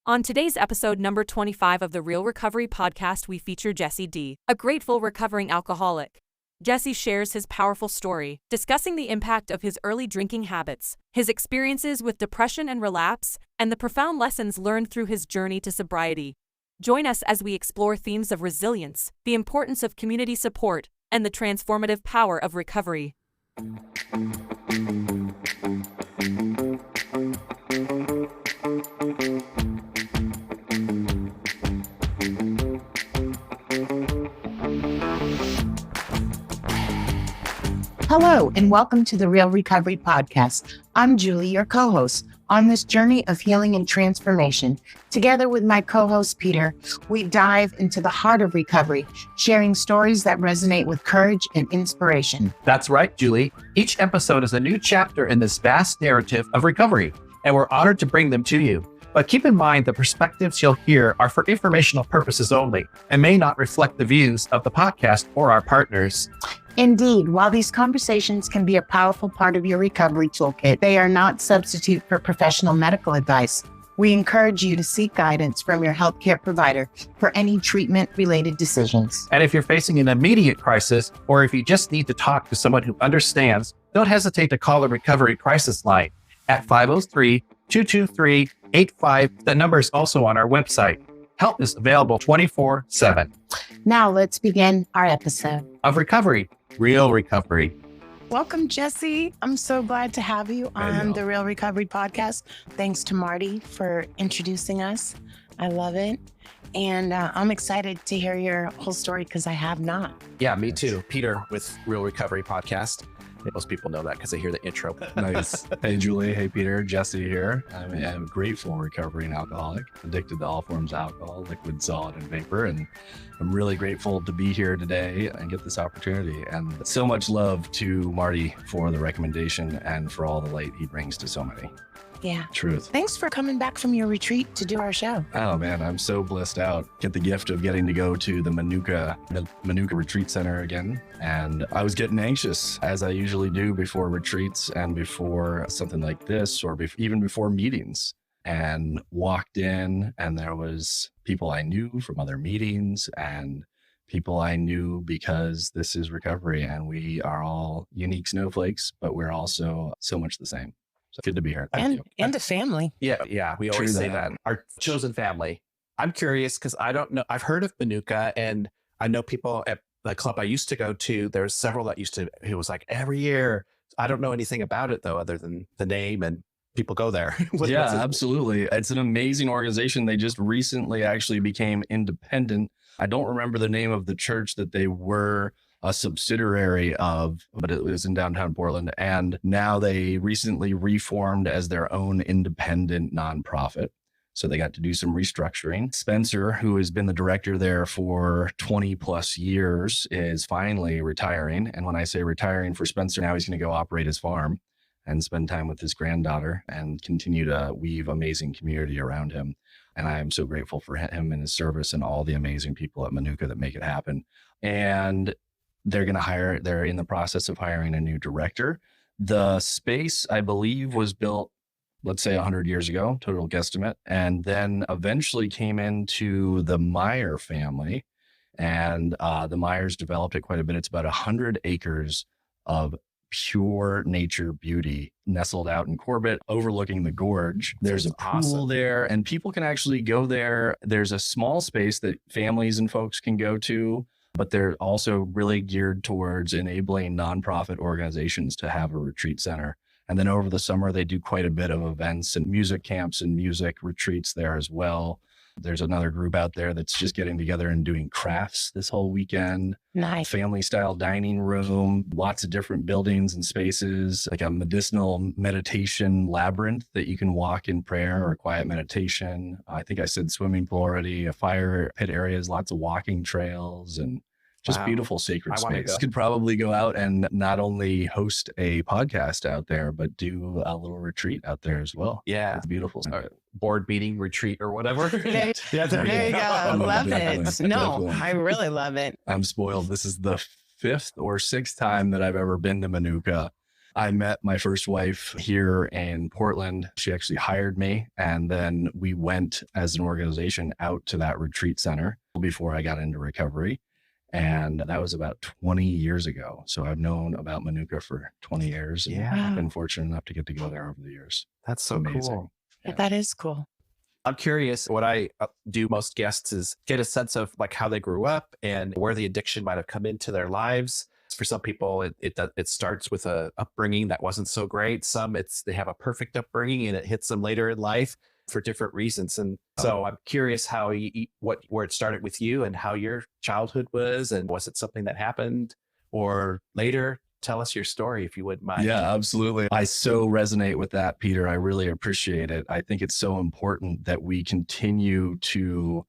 On today's episode number 25 of the Real Recovery podcast, we feature Jesse D., a grateful recovering alcoholic. Jesse shares his powerful story, discussing the impact of his early drinking habits, his experiences with depression and relapse, and the profound lessons learned through his journey to sobriety. Join us as we explore themes of resilience, the importance of community support, and the transformative power of recovery. Hello, and welcome to the Real Recovery Podcast. I'm Julie, your co-host. On this journey of healing and transformation, together with my co-host Peter, we dive into the heart of recovery, sharing stories that resonate with courage and inspiration. That's right, Julie. Each episode is a new chapter in this vast narrative of recovery, and we're honored to bring them to you. But keep in mind the perspectives you'll hear are for informational purposes only and may not reflect the views of the podcast or our partners. Indeed, while these conversations can be a powerful part of your recovery toolkit, they are not substitute for professional medical advice. We encourage you to seek guidance from your healthcare provider for any treatment-related decisions. And if you're facing an immediate crisis, or if you just need to talk to someone who understands, don't hesitate to call the Recovery Crisis Line at 503-223-85. The number is also on our website. Help is available 24/7. Now let's begin our episode Of recovery, real recovery. Welcome, Jesse. I'm so glad to have you on the Real Recovery Podcast. Thanks to Marty for introducing us. I love it. And I'm excited to hear your whole story because I have not. Yeah, me too. Peter with Real Recovery Podcast. Most people know that because they hear the intro. Nice. Hey, Julie. Hey, Peter. Jesse here. I'm a grateful recovering alcoholic, addicted to all forms of alcohol, liquid, solid, and vapor. And I'm really grateful to be here today and get this opportunity. And so much love to Marty for the recommendation and for all the light he brings to so many. Yeah. Truth. Thanks for coming back from your retreat to do our show. Oh, man, I'm so blissed out. Get the gift of getting to go to the Menucha Retreat Center again. And I was getting anxious, as I usually do before retreats and before something like this, or even before meetings. And walked in, and there was people I knew from other meetings and people I knew because this is recovery. And we are all unique snowflakes, but we're also so much the same. So good to be here. And a family. Yeah. We always say that. Our chosen family. I'm curious because I don't know. I've heard of Menucha, and I know people at the club I used to go to. There's several that it was like every year. I don't know anything about it though, other than the name, and people go there. Yeah, absolutely. It's an amazing organization. They just recently actually became independent. I don't remember the name of the church that they were a subsidiary of, but it was in downtown Portland. And now they recently reformed as their own independent nonprofit. So they got to do some restructuring. Spencer, who has been the director there for 20 plus years, is finally retiring. And when I say retiring for Spencer, now he's going to go operate his farm and spend time with his granddaughter and continue to weave amazing community around him. And I am so grateful for him and his service and all the amazing people at Menucha that make it happen. And they're in the process of hiring a new director. The space, I believe, was built, let's say 100 years ago, total guesstimate, and then eventually came into the Meyer family. And the Meyers developed it quite a bit. It's about 100 acres of pure nature beauty nestled out in Corbett, overlooking the gorge. There's a pool there, and people can actually go there. There's a small space that families and folks can go to, but they're also really geared towards enabling nonprofit organizations to have a retreat center. And then over the summer, they do quite a bit of events and music camps and music retreats there as well. There's another group out there that's just getting together and doing crafts this whole weekend. Nice. Family style dining room, lots of different buildings and spaces, like a medicinal meditation labyrinth that you can walk in prayer or quiet meditation. I think I said swimming pool already, a fire pit areas, lots of walking trails, and just beautiful sacred space. Could probably go out and not only host a podcast out there, but do a little retreat out there as well. Yeah. It's beautiful. Board meeting retreat or whatever. There you go. Love it. No, I really love it. I'm spoiled. This is the 5th or 6th time that I've ever been to Menucha. I met my first wife here in Portland. She actually hired me. And then we went as an organization out to that retreat center before I got into recovery. And that was about 20 years ago. So I've known about Menucha for 20 years. And I've been fortunate enough to get to go there over the years. That's so Amazing. cool. Yeah, that is cool. I'm curious, what I do most guests is get a sense of like how they grew up and where the addiction might have come into their lives. For some people, it starts with a upbringing that wasn't so great. Some they have a perfect upbringing and it hits them later in life for different reasons. And so I'm curious how where it started with you and how your childhood was, and was it something that happened or later? Tell us your story if you wouldn't mind. Yeah, absolutely. I so resonate with that, Peter. I really appreciate it. I think it's so important that we continue to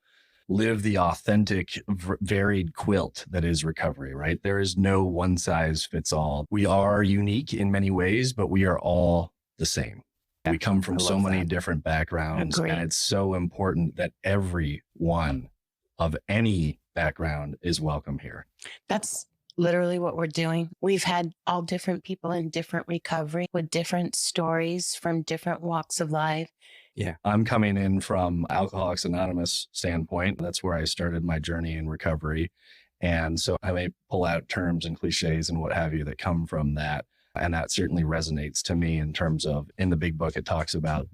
live the authentic, varied quilt that is recovery, right? There is no one size fits all. We are unique in many ways, but we are all the same. We come from so many different backgrounds. Agreed. And it's so important that everyone of any background is welcome here. That's literally what we're doing. We've had all different people in different recovery with different stories from different walks of life. Yeah. I'm coming in from Alcoholics Anonymous standpoint. That's where I started my journey in recovery. And so I may pull out terms and cliches and what have you that come from that. And that certainly resonates to me in terms of, in the big book, it talks about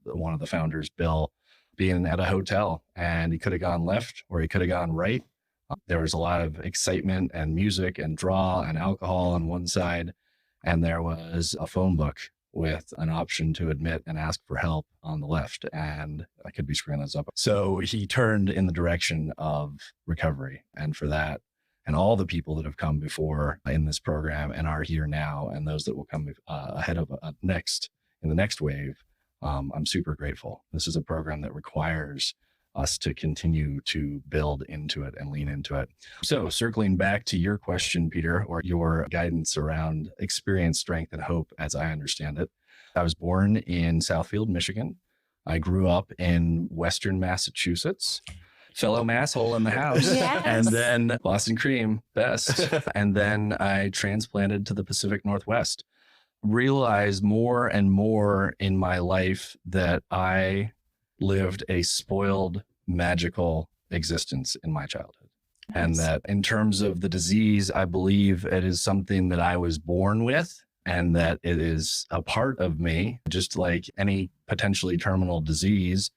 one of the founders, Bill, being at a hotel and he could have gone left or he could have gone right. There was a lot of excitement and music and draw and alcohol on one side. And there was a phone book with an option to admit and ask for help on the left. And I could be screwing this up. So he turned in the direction of recovery. And for that, and all the people that have come before in this program and are here now, and those that will come ahead of in the next wave, I'm super grateful. This is a program that requires us to continue to build into it and lean into it. So circling back to your question, Peter, or your guidance around experience, strength, and hope, as I understand it, I was born in Southfield, Michigan. I grew up in Western Massachusetts. Fellow Masshole in the house. Yes. And then Boston Cream, best. And then I transplanted to the Pacific Northwest. Realized more and more in my life that I lived a spoiled, magical existence in my childhood. Nice. And that in terms of the disease, I believe it is something that I was born with and that it is a part of me, just like any potentially terminal disease.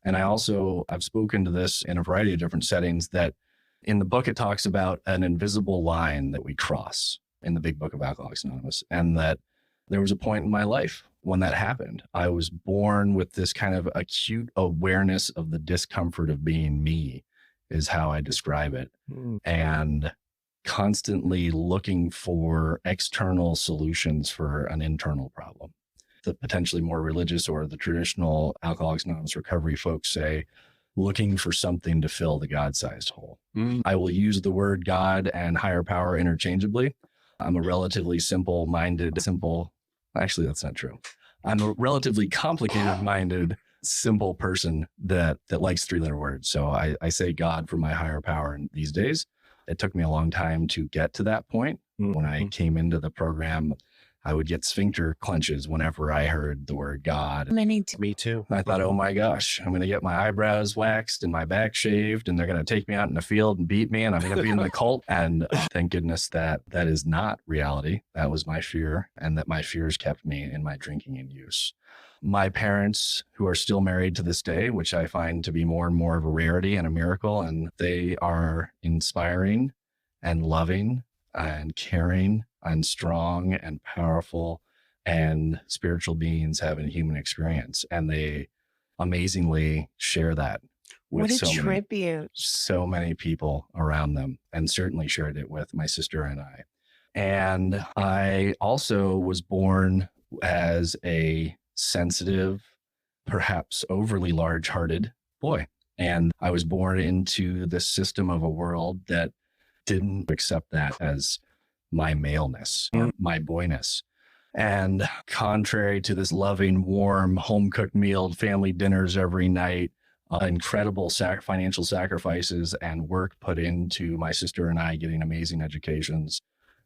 And I've spoken to this in a variety of different settings, that in the book, it talks about an invisible line that we cross in the big book of Alcoholics Anonymous. And that there was a point in my life when that happened. I was born with this kind of acute awareness of the discomfort of being me, is how I describe it. And constantly looking for external solutions for an internal problem. The potentially more religious or the traditional Alcoholics Anonymous recovery folks say, looking for something to fill the God-sized hole. I will use the word God and higher power interchangeably. I'm a relatively actually, that's not true. I'm a relatively complicated-minded, simple person that likes three-letter words. So I say God for my higher power these days. It took me a long time to get to that point. When I came into the program, I would get sphincter clenches whenever I heard the word God. Me too. I thought, oh my gosh, I'm going to get my eyebrows waxed and my back shaved, and they're going to take me out in the field and beat me, and I'm going to be in the cult. And thank goodness that is not reality. That was my fear, and that my fears kept me in my drinking and use. My parents, who are still married to this day, which I find to be more and more of a rarity and a miracle, and they are inspiring and loving and caring and strong and powerful and spiritual beings having human experience. And they amazingly share that with so many people around them, and certainly shared it with my sister and I. And I also was born as a sensitive, perhaps overly large-hearted boy. And I was born into this system of a world that didn't accept that as my maleness, my boyness. And contrary to this loving, warm, home-cooked meal, family dinners every night, incredible financial sacrifices and work put into my sister and I getting amazing educations,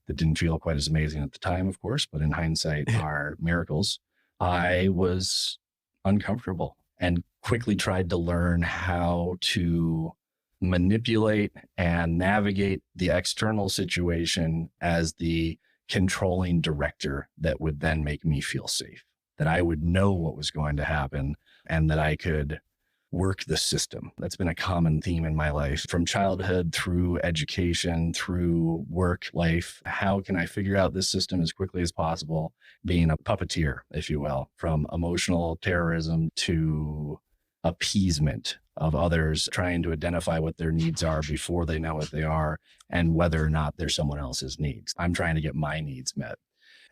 that didn't feel quite as amazing at the time, of course, but in hindsight are miracles. I was uncomfortable and quickly tried to learn how to manipulate and navigate the external situation as the controlling director that would then make me feel safe, that I would know what was going to happen and that I could work the system. That's been a common theme in my life from childhood through education, through work life. How can I figure out this system as quickly as possible? Being a puppeteer, if you will, from emotional terrorism to appeasement of others, trying to identify what their needs are before they know what they are and whether or not they're someone else's needs. I'm trying to get my needs met.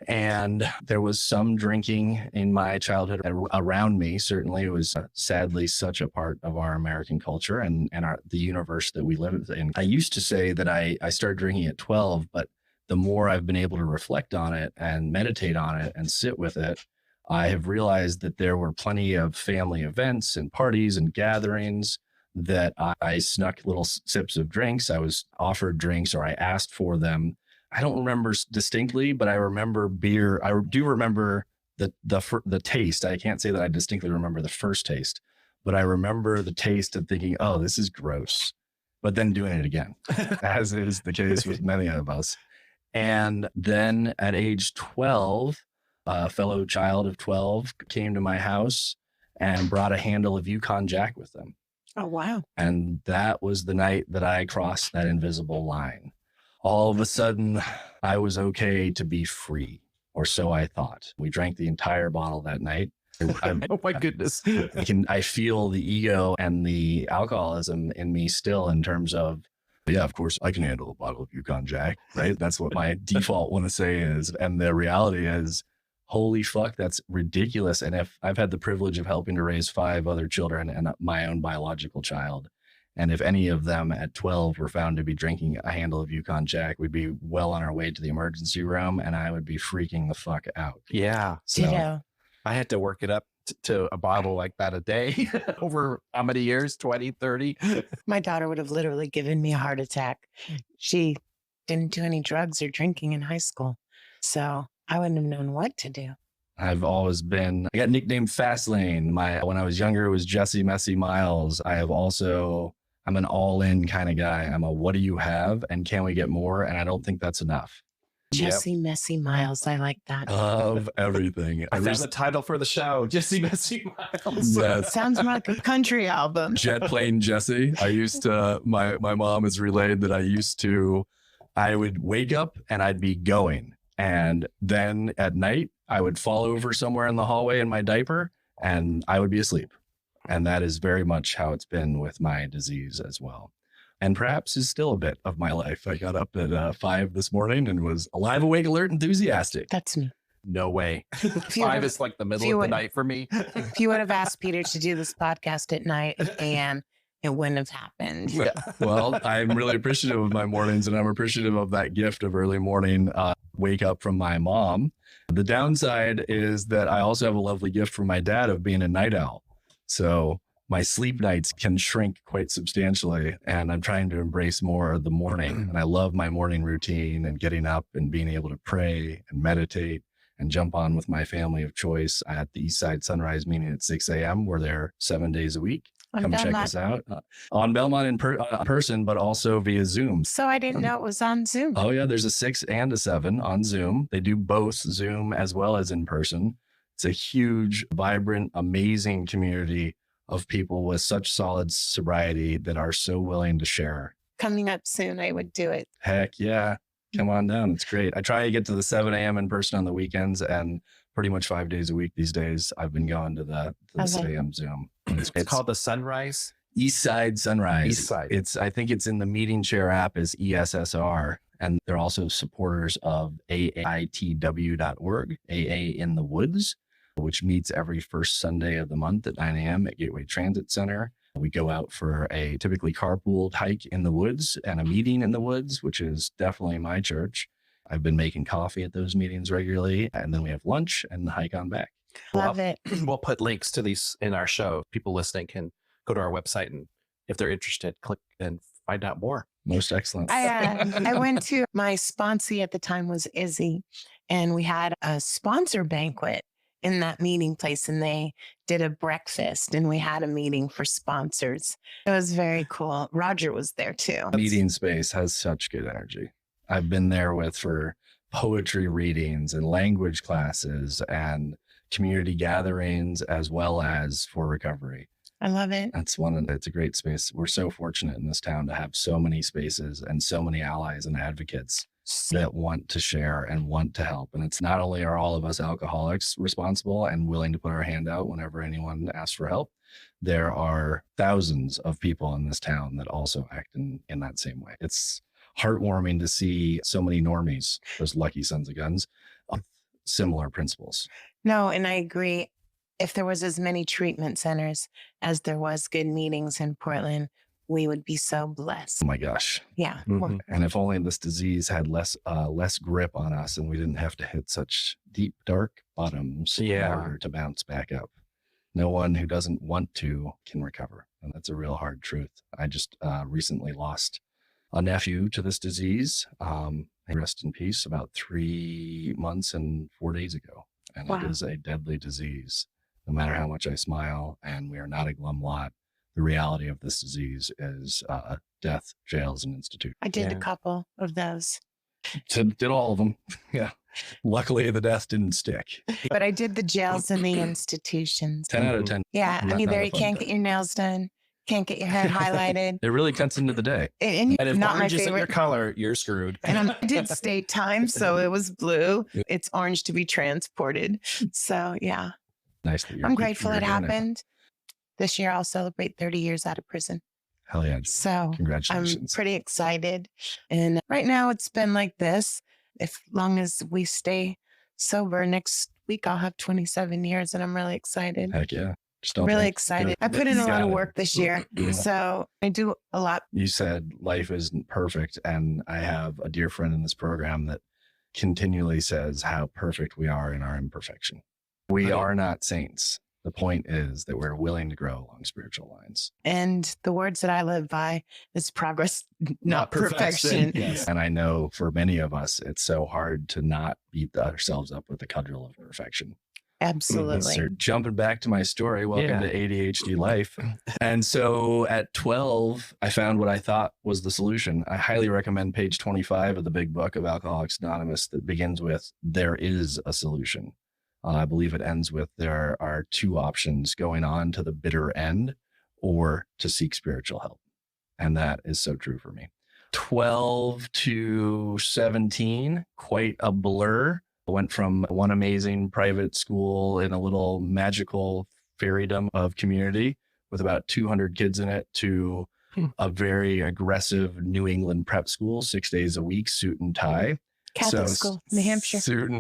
And there was some drinking in my childhood around me. Certainly, it was sadly such a part of our American culture and the universe that we live in. I used to say that I started drinking at 12, but the more I've been able to reflect on it and meditate on it and sit with it, I have realized that there were plenty of family events and parties and gatherings that I snuck little sips of drinks. I was offered drinks or I asked for them. I don't remember distinctly, but I remember beer. I do remember the taste. I can't say that I distinctly remember the first taste, but I remember the taste and thinking, oh, this is gross, but then doing it again, as is the case with many of us. And then at age 12, a fellow child of 12 came to my house and brought a handle of Yukon Jack with them. Oh, wow. And that was the night that I crossed that invisible line. All of a sudden, I was okay to be free, or so I thought. We drank the entire bottle that night. Oh my goodness. I feel the ego and the alcoholism in me still in terms of, yeah, of course, I can handle a bottle of Yukon Jack, right? That's what my default want to say is. And the reality is, holy fuck, that's ridiculous. And if I've had the privilege of helping to raise 5 other children and my own biological child, and if any of them at 12 were found to be drinking a handle of Yukon Jack, we'd be well on our way to the emergency room and I would be freaking the fuck out. Yeah. So I had to work it up to a bottle like that a day over how many years? 20, 30? My daughter would have literally given me a heart attack. She didn't do any drugs or drinking in high school. So I wouldn't have known what to do. I've always been, I got nicknamed Fast Lane. When I was younger, it was Jesse Messy Miles. I'm an all-in kind of guy. I'm a, what do you have? And can we get more? And I don't think that's enough. Jesse Messy Miles. I like that. Of everything. I found the title for the show, Jesse Messy Miles. Yes. Sounds like a country album. Jet Plane Jesse. I used to, my mom has relayed that I would wake up and I'd be going. And then at night, I would fall over somewhere in the hallway in my diaper and I would be asleep. And that is very much how it's been with my disease as well. And perhaps is still a bit of my life. I got up at 5 this morning and was alive, awake, alert, enthusiastic. That's me. No way. 5 is like the middle of the night for me. If you would have asked Peter to do this podcast at night, and it wouldn't have happened. Yeah. Well, I'm really appreciative of my mornings and I'm appreciative of that gift of early morning wake up from my mom. The downside is that I also have a lovely gift from my dad of being a night owl. So my sleep nights can shrink quite substantially and I'm trying to embrace more of the morning. And I love my morning routine and getting up and being able to pray and meditate and jump on with my family of choice at the East Side Sunrise meeting at 6 a.m. We're there 7 days a week. Come check us out on Belmont in person, but also via Zoom. So I didn't know it was on Zoom. Oh yeah, there's a 6 and a 7 on Zoom. They do both Zoom as well as in person. It's a huge, vibrant, amazing community of people with such solid sobriety that are so willing to share. Coming up soon, I would do it. Heck yeah. Come on down. It's great. I try to get to the 7 a.m. in person on the weekends and pretty much 5 days a week these days. I've been going to the 6 a.m. Zoom. It's called the Sunrise. East Side Sunrise. East Side. I think it's in the meeting chair app is ESSR. And they're also supporters of AAITW.org, AA in the Woods, which meets every first Sunday of the month at 9 a.m. at Gateway Transit Center. We go out for a typically carpooled hike in the woods and a meeting in the woods, which is definitely my church. I've been making coffee at those meetings regularly. And then we have lunch and the hike on back. Love it. We'll put links to these in our show. People listening can go to our website and if they're interested, click and find out more. Most excellent. I went to my sponsee at the time was Izzy, and we had a sponsor banquet in that meeting place, and they did a breakfast, and we had a meeting for sponsors. It was very cool. Roger was there too. Meeting space has such good energy. I've been there for poetry readings and language classes and community gatherings, as well as for recovery. I love it. It's a great space. We're so fortunate in this town to have so many spaces and so many allies and advocates that want to share and want to help. And it's not only are all of us alcoholics responsible and willing to put our hand out whenever anyone asks for help, there are thousands of people in this town that also act in that same way. It's heartwarming to see so many normies, those lucky sons of guns, with similar principles. No, and I agree. If there was as many treatment centers as there was good meetings in Portland, we would be so blessed. Oh my gosh. Yeah. Mhm. And if only this disease had less grip on us and we didn't have to hit such deep, dark bottoms in order to bounce back up. No one who doesn't want to can recover. And that's a real hard truth. I just recently lost a nephew to this disease. Rest in peace, about 3 months and 4 days ago. And Wow. It is a deadly disease. No matter how much I smile, and we are not a glum lot, the reality of this disease is death, jails, and institutions. I did Yeah. a couple of those, Did all of them. Yeah. Luckily, the death didn't stick. but I did the jails and the institutions. 10 out of 10. Yeah. Not Either a you fun can't time. get your nails done, can't get your hair highlighted. It really cuts into the day. And And if not my orange isn't your favorite. color, you're screwed. And I did state time, so it was blue. It's orange to be transported. So yeah, Nice that you're I'm grateful you're it doing happened. This year I'll celebrate 30 years out of prison. Hell yeah. So I'm Congratulations. pretty excited. And right now it's been like this. If long as we stay sober, next week I'll have 27 years, and I'm really excited. Heck yeah. Just don't Really think- excited. I put in a lot of work this year. Yeah. So I do a lot. You said life isn't perfect. And I have a dear friend in this program that continually says how perfect we are in our imperfection. We are not saints. The point is that we're willing to grow along spiritual lines. And the words that I live by is progress, not perfection. Yes. And I know for many of us, it's so hard to not beat ourselves up with the cudgel of perfection. Absolutely. So jumping back to my story, welcome to ADHD life. And so at 12, I found what I thought was the solution. I highly recommend page 25 of the big book of Alcoholics Anonymous that begins with, there is a solution. I believe it ends with, there are two options, going on to the bitter end or to seek spiritual help. And that is so true for me. 12 to 17, quite a blur. I went from one amazing private school in a little magical fairydom of community with about 200 kids in it to a very aggressive New England prep school, 6 days a week, suit and tie. Catholic school, New Hampshire. Suit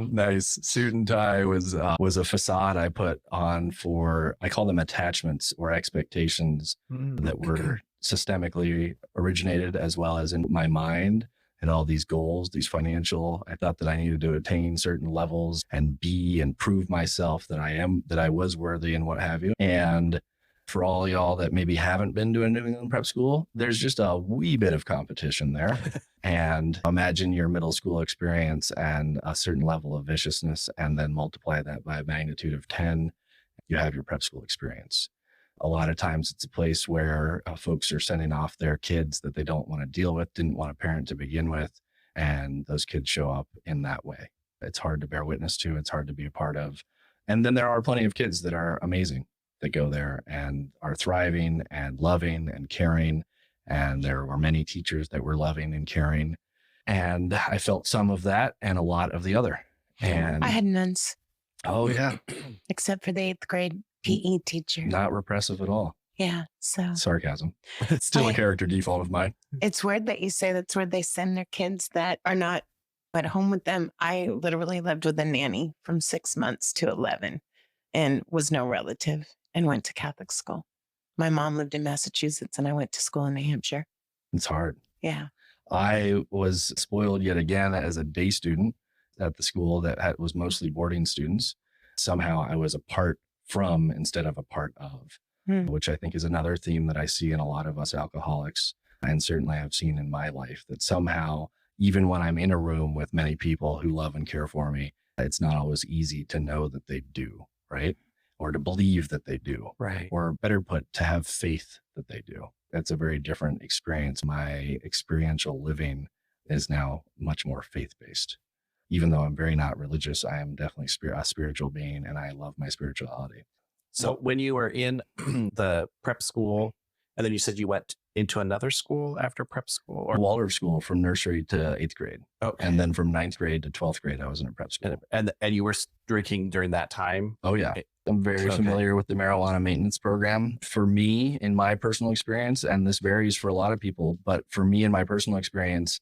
and tie was a facade I put on for, I call them attachments or expectations that were systemically originated as well as in my mind. And all these goals, these financial, I thought that I needed to attain certain levels and be and prove myself that I was worthy and what have you. And for all y'all that maybe haven't been to a New England prep school, there's just a wee bit of competition there. And imagine your middle school experience and a certain level of viciousness, and then multiply that by a magnitude of 10, you have your prep school experience. A lot of times it's a place where folks are sending off their kids that they don't want to deal with, didn't want a parent to begin with. And those kids show up in that way. It's hard to bear witness to. It's hard to be a part of. And then there are plenty of kids that are amazing that go there and are thriving and loving and caring. And there were many teachers that were loving and caring. And I felt some of that and a lot of the other. And I had nuns, oh yeah, except for the 8th grade PE teacher. not repressive at all. Yeah. So Sarcasm. It's still a character default of mine. it's weird that you say that's where they send their kids that are not at home with them. I literally lived with a nanny from 6 months to 11 and was no relative and went to Catholic school. My mom lived in Massachusetts and I went to school in New Hampshire. It's hard. Yeah. I was spoiled yet again as a day student at the school that was mostly boarding students. Somehow I was apart from instead of a part of, which I think is another theme that I see in a lot of us alcoholics. And certainly I've seen in my life that somehow, even when I'm in a room with many people who love and care for me, it's not always easy to know that they do, right? Or to believe that they do, Right. or better put, to have faith that they do. That's a very different experience. My experiential living is now much more faith-based. Even though I'm very not religious, I am definitely a spiritual being, and I love my spirituality. So when you were in the prep school, and then you said you went into another school after prep school, or Waldorf school from nursery to 8th grade. okay. And then from 9th grade to 12th grade, I was in a prep school. and you were drinking during that time? Oh, yeah. I'm very Okay. familiar with the marijuana maintenance program. For me, in my personal experience, and this varies for a lot of people, but for me, in my personal experience,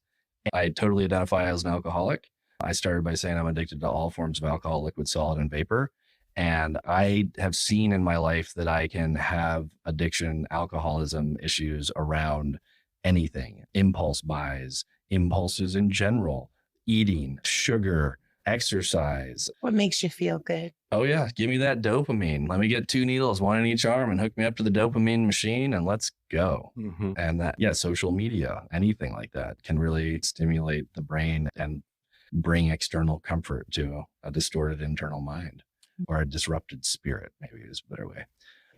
I totally identify as an alcoholic. I started by saying I'm addicted to all forms of alcohol, liquid, solid, and vapor. And I have seen in my life that I can have addiction, alcoholism issues around anything, impulse buys, impulses in general, eating, sugar, exercise. What makes you feel good? Oh yeah, give me that dopamine. Let me get 2 needles, 1 in each arm, and hook me up to the dopamine machine, and let's go. Mm-hmm. And that, yeah, social media, anything like that can really stimulate the brain and bring external comfort to a distorted internal mind, or a disrupted spirit, maybe is a better way.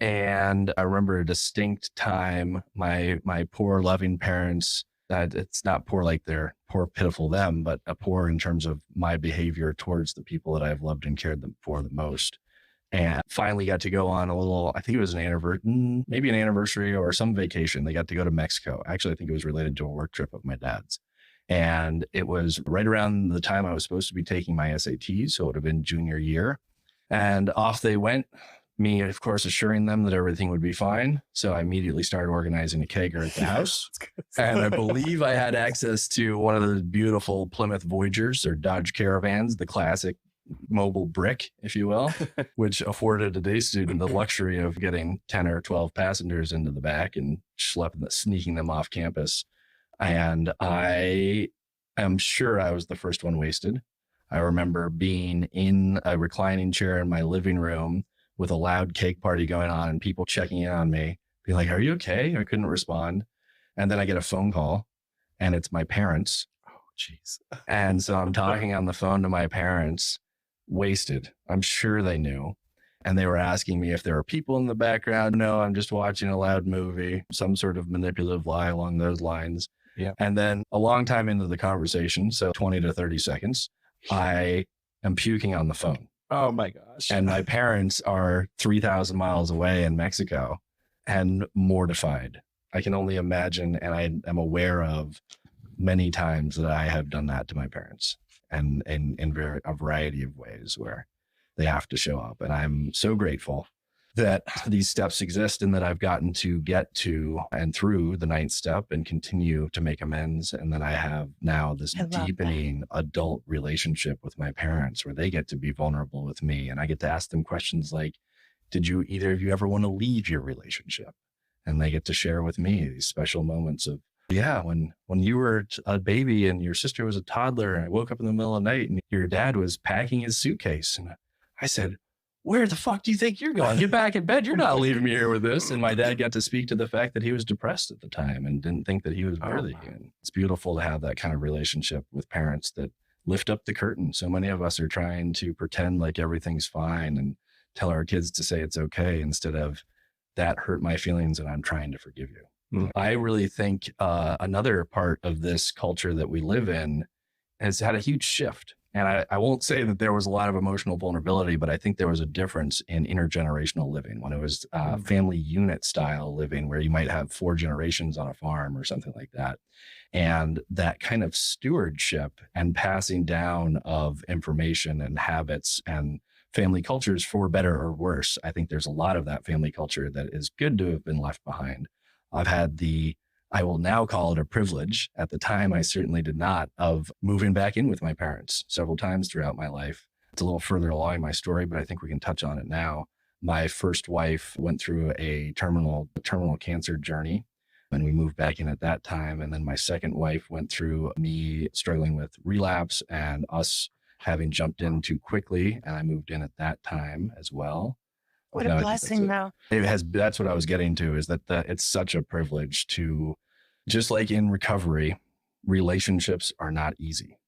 And I remember a distinct time, my poor loving parents, it's not poor like they're poor, pitiful them, but a poor in terms of my behavior towards the people that I've loved and cared for the most. And finally got to go on a little, I think it was maybe an anniversary or some vacation. They got to go to Mexico. Actually, I think it was related to a work trip of my dad's. And it was right around the time I was supposed to be taking my SATs. So it would have been junior year. And off they went, me, of course, assuring them that everything would be fine. So I immediately started organizing a kegger at the house. And I believe I had access to one of the beautiful Plymouth Voyagers or Dodge Caravans, the classic mobile brick, if you will, which afforded a day student the luxury of getting 10 or 12 passengers into the back and sneaking them off campus. And I am sure I was the first one wasted. I remember being in a reclining chair in my living room with a loud cake party going on and people checking in on me, being like, "Are you okay?" I couldn't respond. And then I get a phone call and it's my parents. Oh, jeez. And so I'm talking on the phone to my parents, wasted. I'm sure they knew. And they were asking me if there were people in the background. No, I'm just watching a loud movie, some sort of manipulative lie along those lines. Yeah. And then a long time into the conversation, so 20 to 30 seconds, I am puking on the phone. Oh my gosh. And my parents are 3,000 miles away in Mexico and mortified. I can only imagine, and I am aware of many times that I have done that to my parents, and in a variety of ways where they have to show up. And I'm so grateful that these steps exist and that I've gotten to get to and through the 9th step and continue to make amends. And then I have now this deepening adult relationship with my parents where they get to be vulnerable with me. And I get to ask them questions like, did you either of you ever want to leave your relationship? And they get to share with me these special moments of, yeah, when you were a baby and your sister was a toddler and I woke up in the middle of the night and your dad was packing his suitcase. And I said, "Where the fuck do you think you're going? Get back in bed. You're not leaving me here with this." And my dad got to speak to the fact that he was depressed at the time and didn't think that he was worthy. And it's beautiful to have that kind of relationship with parents that lift up the curtain. So many of us are trying to pretend like everything's fine and tell our kids to say it's okay instead of that hurt my feelings and I'm trying to forgive you. Mm-hmm. I really think another part of this culture that we live in has had a huge shift. And I won't say that there was a lot of emotional vulnerability, but I think there was a difference in intergenerational living when it was family unit style living where you might have 4 generations on a farm or something like that. And that kind of stewardship and passing down of information and habits and family cultures, for better or worse. I think there's a lot of that family culture that is good to have been left behind. I've had I will now call it a privilege. At the time, I certainly did not, of moving back in with my parents several times throughout my life. It's a little further along in my story, but I think we can touch on it now. My first wife went through a terminal cancer journey, and we moved back in at that time. And then my second wife went through me struggling with relapse and us having jumped in too quickly, and I moved in at that time as well. What a blessing, though. That's what I was getting to, is that it's such a privilege to just like in recovery, relationships are not easy.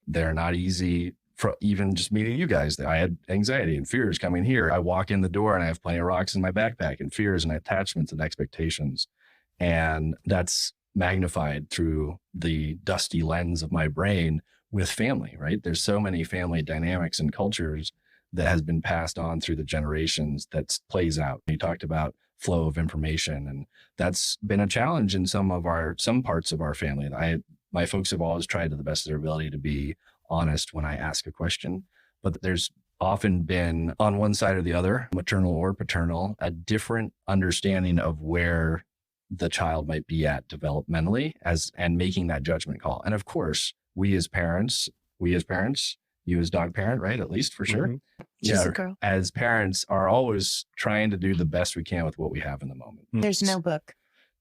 They're not easy for even just meeting you guys. I had anxiety and fears coming here. I walk in the door and I have plenty of rocks in my backpack and fears and attachments and expectations. And that's magnified through the dusty lens of my brain with family, right? There's so many family dynamics and cultures that has been passed on through the generations that plays out. You talked about flow of information, and that's been a challenge in some parts of our family. My folks have always tried to the best of their ability to be honest when I ask a question, but there's often been on one side or the other, maternal or paternal, a different understanding of where the child might be at developmentally and making that judgment call. And of course, we as parents, you as dog parent, right? At least for sure. Mm-hmm. She's a girl. As parents are always trying to do the best we can with what we have in the moment. There's no book.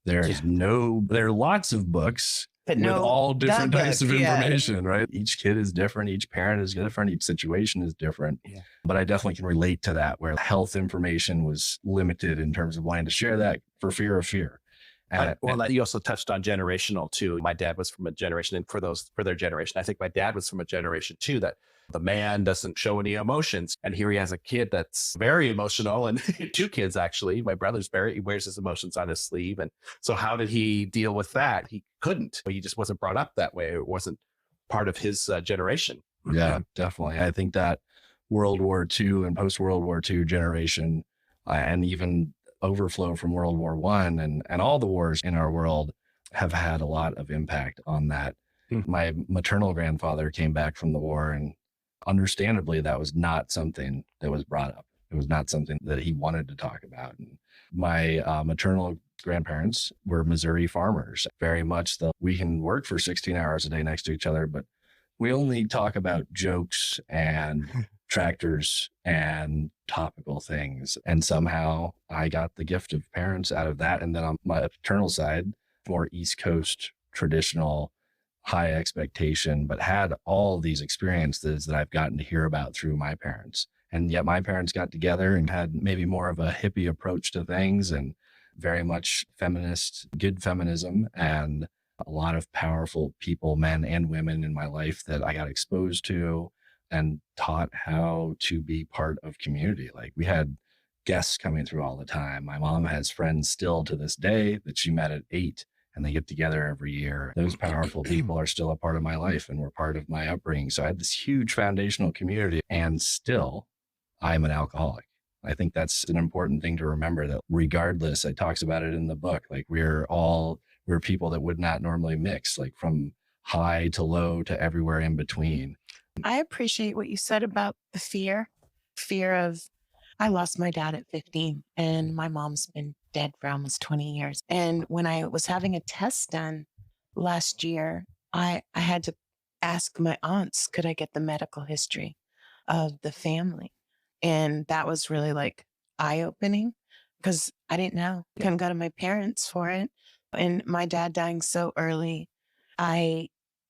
There are lots of books, but with all different types of yeah. information, right? Each kid is different. Each parent is different. Each situation is different. Yeah. But I definitely can relate to that, where health information was limited in terms of wanting to share that for fear of fear. You also touched on generational too. My dad was from a generation, and for their generation, I think my dad was from a generation too, that the man doesn't show any emotions. And here he has a kid that's very emotional, and two kids actually. My brother's he wears his emotions on his sleeve. And so how did he deal with that? He couldn't. He just wasn't brought up that way. It wasn't part of his generation. Yeah, definitely. I think that World War II and post-World War II generation, and even overflow from World War I and all the wars in our world have had a lot of impact on that. My maternal grandfather came back from the war, and understandably, that was not something that was brought up. It was not something that he wanted to talk about. And my maternal grandparents were Missouri farmers, very much we can work for 16 hours a day next to each other, but we only talk about jokes and tractors and topical things. And somehow I got the gift of parents out of that. And then on my paternal side, more East Coast, traditional, high expectation, but had all these experiences that I've gotten to hear about through my parents. And yet my parents got together and had maybe more of a hippie approach to things, and very much feminist, good feminism, and a lot of powerful people, men and women in my life that I got exposed to and taught how to be part of community. Like, we had guests coming through all the time. My mom has friends still to this day that she met at 8, and they get together every year. Those powerful people are still a part of my life and were part of my upbringing. So I had this huge foundational community, and still I'm an alcoholic. I think that's an important thing to remember, that regardless, I talks about it in the book, like we're people that would not normally mix, like from high to low to everywhere in between. I appreciate what you said about the fear of, I lost my dad at 15 and my mom's been dead for almost 20 years. And when I was having a test done last year, I had to ask my aunts, could I get the medical history of the family? And that was really like eye-opening, because I didn't know. I couldn't go to my parents for it. And my dad dying so early, I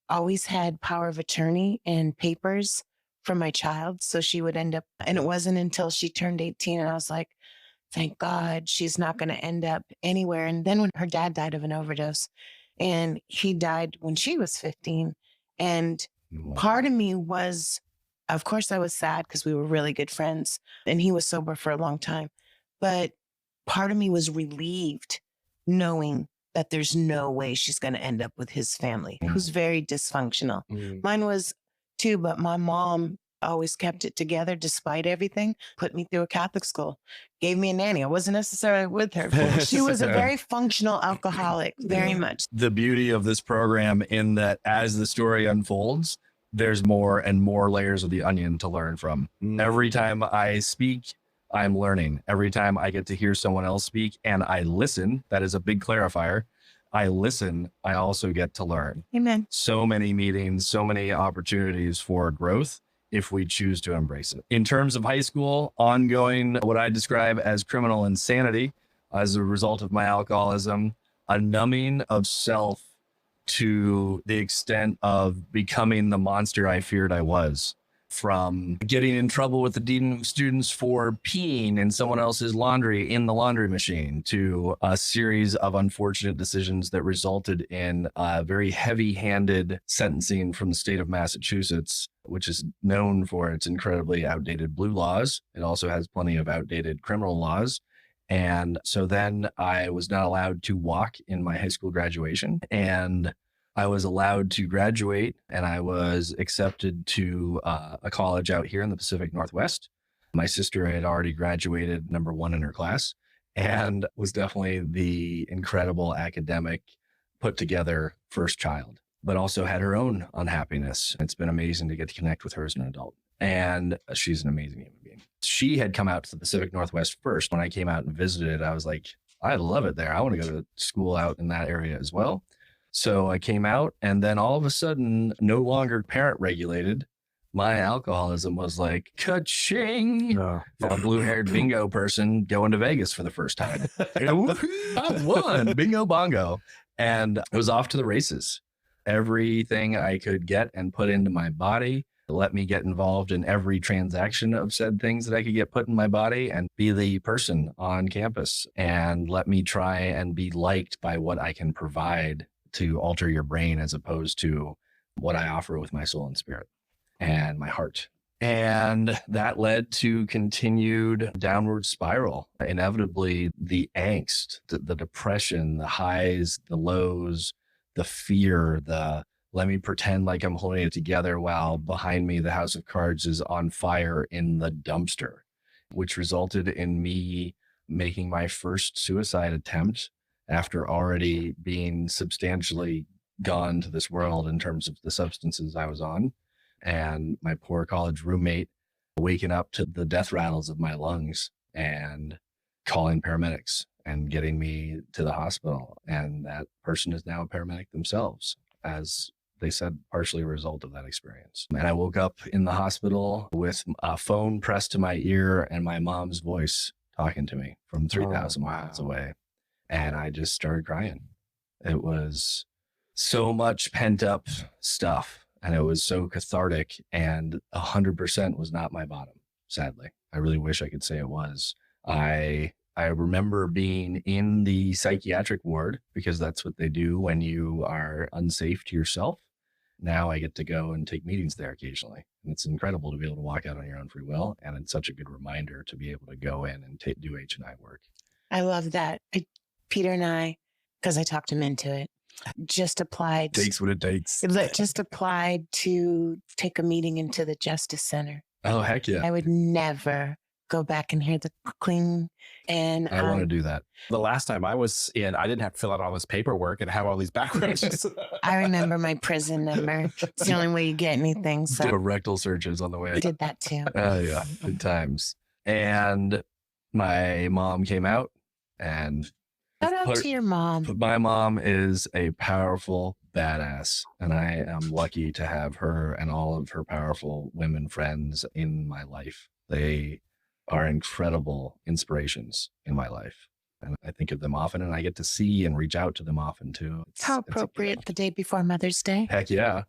always had power of attorney and papers for my child. So she would end up, and it wasn't until she turned 18 and I was like, thank God she's not going to end up anywhere. And then when her dad died of an overdose, and he died when she was 15. And part of me was, of course I was sad because we were really good friends and he was sober for a long time. But part of me was relieved knowing that there's no way she's going to end up with his family, who's very dysfunctional. Mine was too, but my mom always kept it together despite everything, put me through a Catholic school, gave me a nanny. I wasn't necessarily with her. She was a very functional alcoholic, very much. The beauty of this program in that as the story unfolds, there's more and more layers of the onion to learn from. Every time I speak, I'm learning. Every time I get to hear someone else speak and I listen, that is a big clarifier. I listen, I also get to learn. Amen. So many meetings, so many opportunities for growth if we choose to embrace it. In terms of high school, ongoing, what I describe as criminal insanity as a result of my alcoholism, a numbing of self to the extent of becoming the monster I feared I was. from getting in trouble with the dean of students for peeing in someone else's laundry in the laundry machine, to a series of unfortunate decisions that resulted in a very heavy-handed sentencing from the state of Massachusetts, which is known for its incredibly outdated blue laws. It also has plenty of outdated criminal laws. And so then I was not allowed to walk in my high school graduation, and I was allowed to graduate, and I was accepted to a college out here in the Pacific Northwest. My sister had already graduated number one in her class and was definitely the incredible academic, put together first child, but also had her own unhappiness. It's been amazing to get to connect with her as an adult. And she's an amazing human being. She had come out to the Pacific Northwest first. When I came out and visited, I was like, I love it there. I want to go to school out in that area as well. So I came out, and then all of a sudden, no longer parent regulated, my alcoholism was like, ka-ching. A blue-haired bingo person going to Vegas for the first time. I won, bingo bongo. And it was off to the races. Everything I could get and put into my body let me get involved in every transaction of said things that I could get put in my body and be the person on campus, and let me try and be liked by what I can provide to alter your brain, as opposed to what I offer with my soul and spirit and my heart. And that led to continued downward spiral. Inevitably, the angst, the depression, the highs, the lows, the fear, the let me pretend like I'm holding it together while behind me the house of cards is on fire in the dumpster, which resulted in me making my first suicide attempt after already being substantially gone to this world in terms of the substances I was on. And my poor college roommate waking up to the death rattles of my lungs and calling paramedics and getting me to the hospital. And that person is now a paramedic themselves, as they said, partially a result of that experience. And I woke up in the hospital with a phone pressed to my ear and my mom's voice talking to me from 3,000 miles away. And I just started crying. It was so much pent up stuff, and it was so cathartic, and 100% was not my bottom, sadly. I really wish I could say it was. I remember being in the psychiatric ward, because that's what they do when you are unsafe to yourself. Now I get to go and take meetings there occasionally. And it's incredible to be able to walk out on your own free will. And it's such a good reminder to be able to go in and do H&I work. I love that. Peter and I, because I talked him into it, just applied. Takes what it takes. Just applied to take a meeting into the Justice Center. Oh, heck yeah. I would never go back and hear the cling. And I want to do that. The last time I was in, I didn't have to fill out all this paperwork and have all these backgrounds. I remember my prison number. It's the only way you get anything. So Do rectal searches on the way. I did that too. Oh, yeah. Good times. And my mom came out, and Shout out to your mom. my mom is a powerful badass, and I am lucky to have her and all of her powerful women friends in my life. They are incredible inspirations in my life, and I think of them often, and I get to see and reach out to them often too. How appropriate the day before Mother's Day. Heck yeah.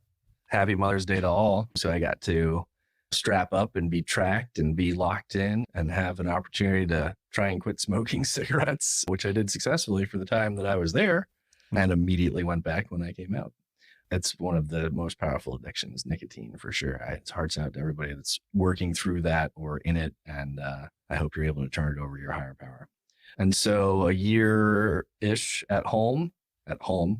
Happy Mother's Day to all. So I got to strap up and be tracked and be locked in and have an opportunity to try and quit smoking cigarettes, which I did successfully for the time that I was there, and immediately went back when I came out. It's one of the most powerful addictions, nicotine, for sure. It's hearts out to everybody that's working through that or in it. And I hope you're able to turn it over to your higher power. And so a year-ish at home,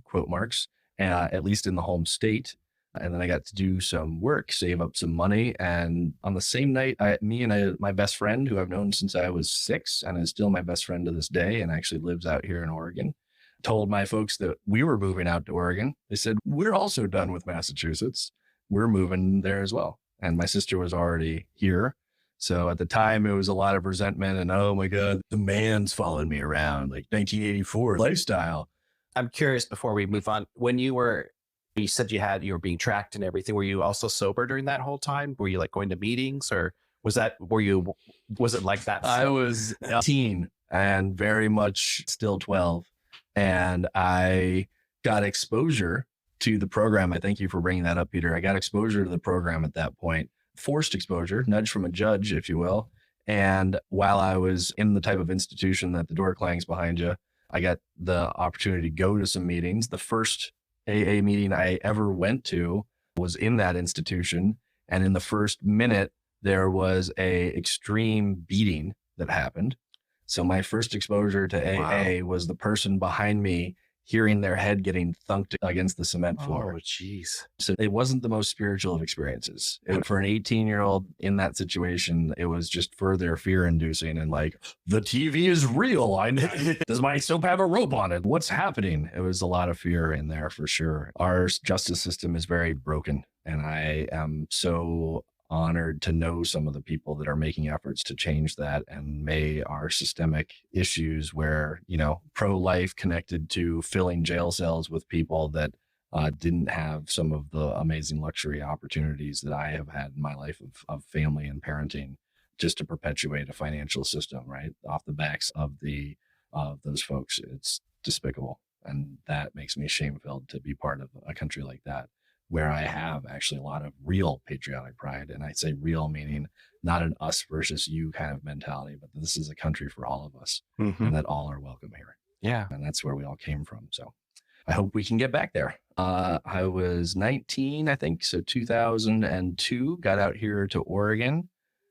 quote marks, at least in the home state. And then I got to do some work, save up some money. And on the same night, my best friend, who I've known since I was 6 and is still my best friend to this day and actually lives out here in Oregon, told my folks that we were moving out to Oregon. They said, we're also done with Massachusetts. We're moving there as well. And my sister was already here. So at the time, it was a lot of resentment and, oh my God, the man's following me around, like 1984 lifestyle. I'm curious, before we move on, when you said you were being tracked and everything, were you also sober during that whole time? Were you like going to meetings, or was it like that? I was a teen and very much still 12. And I got exposure to the program. I thank you for bringing that up, Peter. I got exposure to the program at that point. forced exposure, nudge from a judge, if you will. And while I was in the type of institution that the door clangs behind you, I got the opportunity to go to some meetings. The first AA meeting I ever went to was in that institution. And in the first minute, there was a extreme beating that happened. So my first exposure to AA was the person behind me hearing their head getting thunked against the cement floor. Oh, jeez. So it wasn't the most spiritual of experiences. For an 18-year-old in that situation, it was just further fear inducing and like, the TV is real. Does my soap have a rope on it? What's happening? It was a lot of fear in there for sure. Our justice system is very broken. And I am so honored to know some of the people that are making efforts to change that, and may our systemic issues where, pro-life connected to filling jail cells with people that didn't have some of the amazing luxury opportunities that I have had in my life of family and parenting, just to perpetuate a financial system, right? Off the backs of those folks. It's despicable. And that makes me shame-filled to be part of a country like that, where I have actually a lot of real patriotic pride. And I say real meaning not an us versus you kind of mentality, but this is a country for all of us, and that all are welcome here. Yeah. And that's where we all came from. So I hope we can get back there. I was 19, I think. So 2002, got out here to Oregon,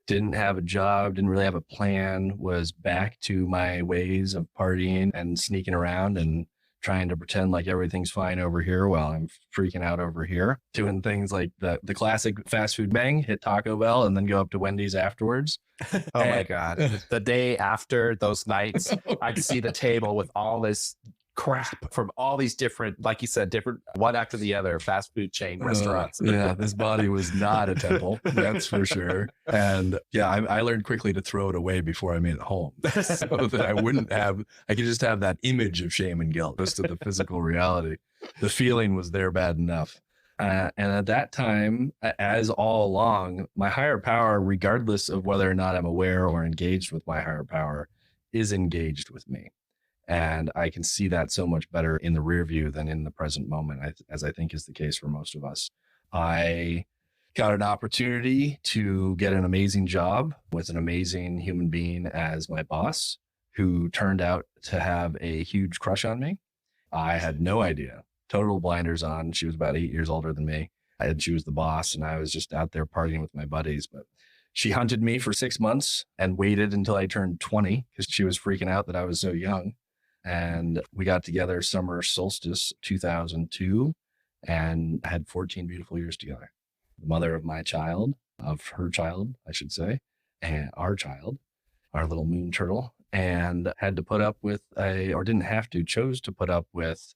didn't have a job, didn't really have a plan, was back to my ways of partying and sneaking around and trying to pretend like everything's fine over here while I'm freaking out over here, doing things like the classic fast food bang, hit Taco Bell and then go up to Wendy's afterwards. Oh my God. The day after those nights, I'd see the table with all this crap from all these different, like you said, different one after the other fast food chain restaurants. Yeah, this body was not a temple, that's for sure. And yeah, I learned quickly to throw it away before I made it home, so that I could just have that image of shame and guilt, just to the physical reality. The feeling was there bad enough. And at that time, as all along, my higher power, regardless of whether or not I'm aware or engaged with my higher power, is engaged with me. And I can see that so much better in the rear view than in the present moment, as I think is the case for most of us. I got an opportunity to get an amazing job with an amazing human being as my boss, who turned out to have a huge crush on me. I had no idea, total blinders on. She was about 8 years older than me. She was the boss, and I was just out there partying with my buddies. But she hunted me for 6 months and waited until I turned 20 because she was freaking out that I was so young. And we got together summer solstice 2002 and had 14 beautiful years together. The mother of my child, of her child, I should say, and our child, our little moon turtle, and had to put up with chose to put up with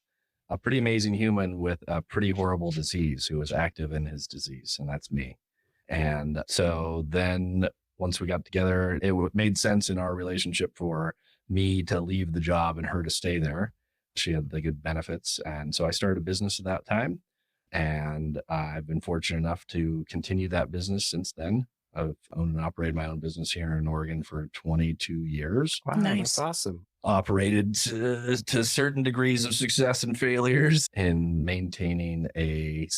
a pretty amazing human with a pretty horrible disease who was active in his disease. And that's me. And so then once we got together, it made sense in our relationship for me to leave the job and her to stay there. She had the good benefits. And so I started a business at that time. And I've been fortunate enough to continue that business since then. I've owned and operated my own business here in Oregon for 22 years. Wow, Nice. That's awesome. Operated to certain degrees of success and failures in maintaining a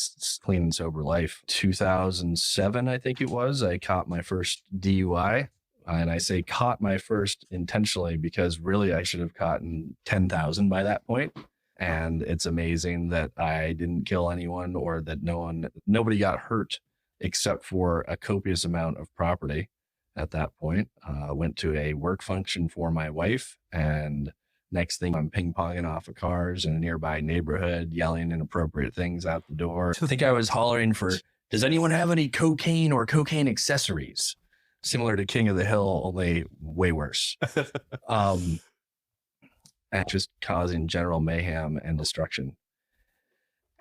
clean and sober life. 2007, I think it was, I caught my first DUI. And I say caught my first intentionally because really I should have caught 10,000 by that point. And it's amazing that I didn't kill anyone or that nobody got hurt except for a copious amount of property at that point. Went to a work function for my wife, and next thing I'm ping-ponging off of cars in a nearby neighborhood, yelling inappropriate things out the door. I think I was hollering for, does anyone have any cocaine or cocaine accessories? Similar to King of the Hill, only way worse. And just causing general mayhem and destruction.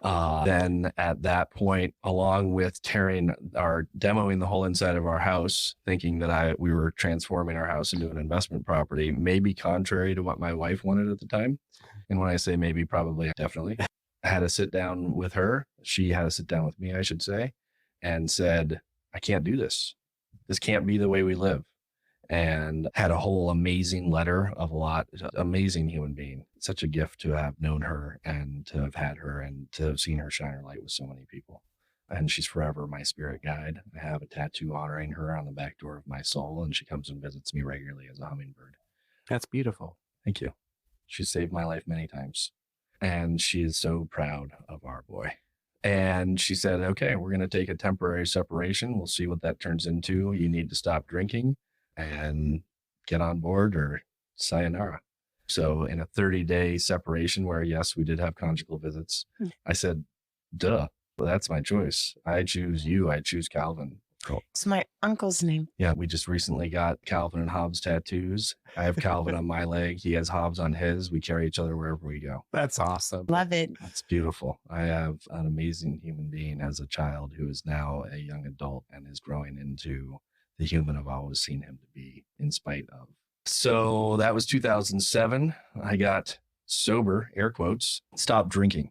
Then at that point, along with demoing the whole inside of our house, thinking that we were transforming our house into an investment property, maybe contrary to what my wife wanted at the time. And when I say maybe, probably, definitely, I had to sit down with her. She had to sit down with me, I should say, and said, I can't do this. This can't be the way we live. And had a whole amazing letter of amazing human being. Such a gift to have known her and to have had her and to have seen her shine her light with so many people. and she's forever my spirit guide. I have a tattoo honoring her on the back door of my soul, and she comes and visits me regularly as a hummingbird. That's beautiful. Thank you. She saved my life many times, and she is so proud of our boy. And she said, okay, we're going to take a temporary separation. We'll see what that turns into. You need to stop drinking and get on board, or sayonara. So in a 30-day separation where, yes, we did have conjugal visits, I said, duh, well, that's my choice. I choose you. I choose Calvin. Cool. It's my uncle's name. Yeah, we just recently got Calvin and Hobbs tattoos. I have Calvin on my leg. He has Hobbs on his. We carry each other wherever we go. That's awesome. Love it. That's beautiful. I have an amazing human being as a child who is now a young adult and is growing into the human I've always seen him to be, in spite of. So that was 2007. I got sober, air quotes, stopped drinking,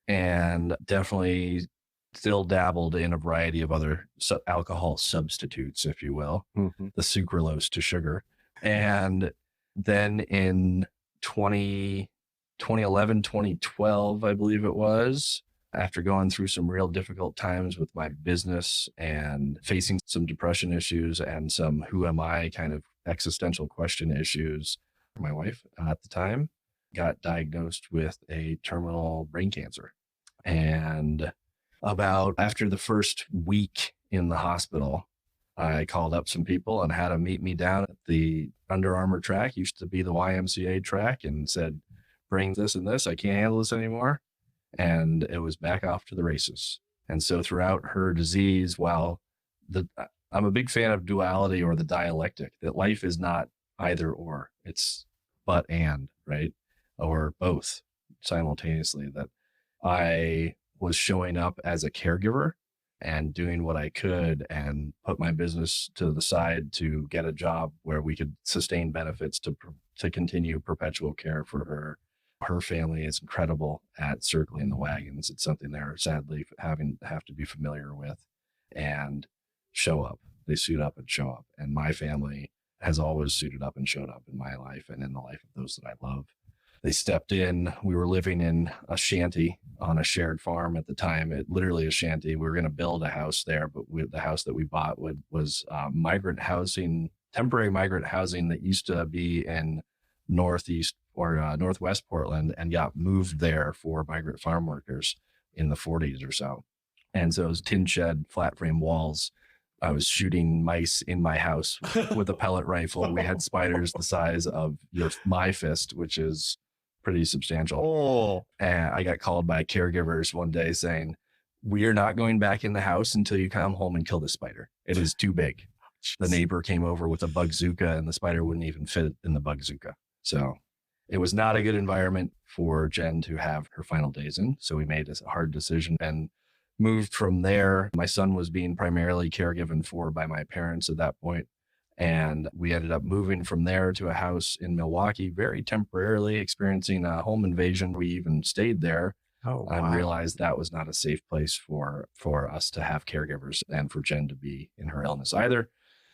and definitely still dabbled in a variety of other alcohol substitutes, if you will, the sucralose to sugar. And then in 2011, 2012, I believe it was, after going through some real difficult times with my business and facing some depression issues and some who am I kind of existential question issues, my wife at the time got diagnosed with a terminal brain cancer. And about after the first week in the hospital, I called up some people and had them meet me down at the Under Armour track, used to be the YMCA track, and said, bring this and this. I can't handle this anymore. And it was back off to the races. And so throughout her disease, while I'm a big fan of duality, or the dialectic, that life is not either or, it's but and, right? Or both simultaneously, that I was showing up as a caregiver and doing what I could and put my business to the side to get a job where we could sustain benefits to continue perpetual care for her. Her family is incredible at circling the wagons. It's something they're sadly have to be familiar with and show up. They suit up and show up. And my family has always suited up and showed up in my life and in the life of those that I love. They stepped in. We were living in a shanty on a shared farm at the time. It literally a shanty. We were going to build a house there, but the house that we bought was migrant housing, temporary migrant housing that used to be in northeast or northwest Portland and got moved there for migrant farm workers in the 40s or so. And so it was tin shed, flat frame walls. I was shooting mice in my house with a pellet rifle. We had spiders the size of my fist, which is pretty substantial. Oh. And I got called by caregivers one day saying, we are not going back in the house until you come home and kill the spider. It is too big. The neighbor came over with a bugzooka and the spider wouldn't even fit in the bugzooka. So it was not a good environment for Jen to have her final days in. So we made a hard decision and moved from there. My son was being primarily caregiven for by my parents at that point. And we ended up moving from there to a house in Milwaukee, very temporarily, experiencing a home invasion. We even stayed there and realized that was not a safe place for us to have caregivers and for Jen to be in her illness either.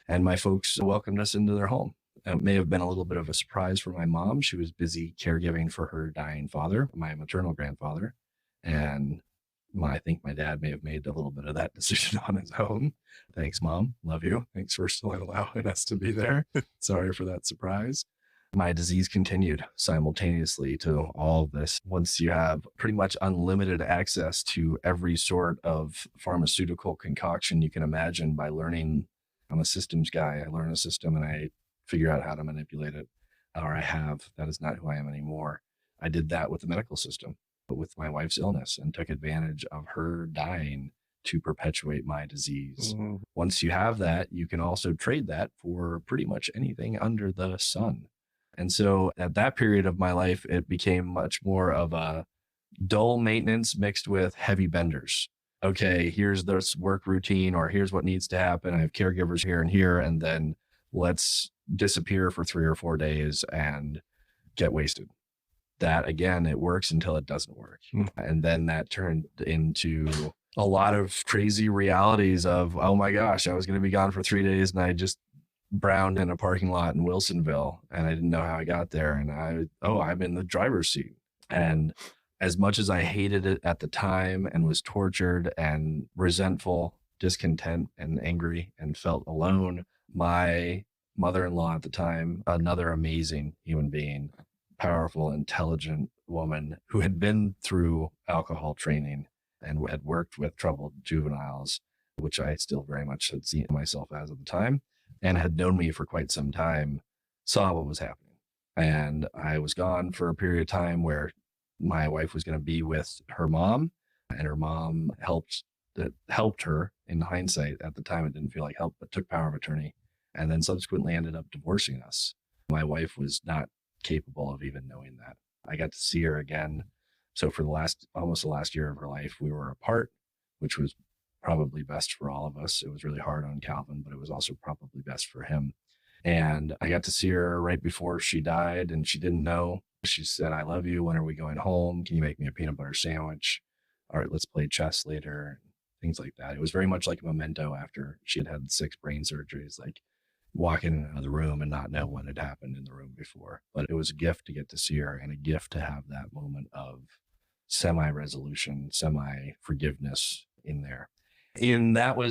And my folks welcomed us into their home. It may have been a little bit of a surprise for my mom. She was busy caregiving for her dying father, my maternal grandfather. And I think my dad may have made a little bit of that decision on his own. Thanks, Mom. Love you. Thanks for still allowing us to be there. Sorry for that surprise. My disease continued simultaneously to all of this. Once you have pretty much unlimited access to every sort of pharmaceutical concoction you can imagine by learning, I'm a systems guy. I learn a system and I figure out how to manipulate it, or that is not who I am anymore. I did that with the medical system, but with my wife's illness, and took advantage of her dying to perpetuate my disease. Mm-hmm. Once you have that, you can also trade that for pretty much anything under the sun. And so at that period of my life, it became much more of a dull maintenance mixed with heavy benders. Okay, here's this work routine, or here's what needs to happen. I have caregivers here and here, and then let's disappear for 3 or 4 days and get wasted. That again, it works until it doesn't work. And then that turned into a lot of crazy realities of, oh my gosh, I was going to be gone for 3 days and I just browned in a parking lot in Wilsonville and I didn't know how I got there. And I'm in the driver's seat. And as much as I hated it at the time and was tortured and resentful, discontent and angry and felt alone, my mother-in-law at the time, another amazing human being, powerful, intelligent woman who had been through alcohol training and had worked with troubled juveniles, which I still very much had seen myself as at the time, and had known me for quite some time, saw what was happening. And I was gone for a period of time where my wife was going to be with her mom, and her mom helped her. In hindsight, at the time, it didn't feel like help, but took power of attorney, and then subsequently ended up divorcing us. My wife was not capable of even knowing that. I got to see her again. So for almost the last year of her life, we were apart, which was probably best for all of us. It was really hard on Calvin, but it was also probably best for him. And I got to see her right before she died, and she didn't know. She said, "I love you. When are we going home? Can you make me a peanut butter sandwich? All right, let's play chess later." Things like that. It was very much like a memento after she had had 6 brain surgeries, like walking out of the room and not know what had happened in the room before. But it was a gift to get to see her, and a gift to have that moment of semi-resolution, semi-forgiveness in there.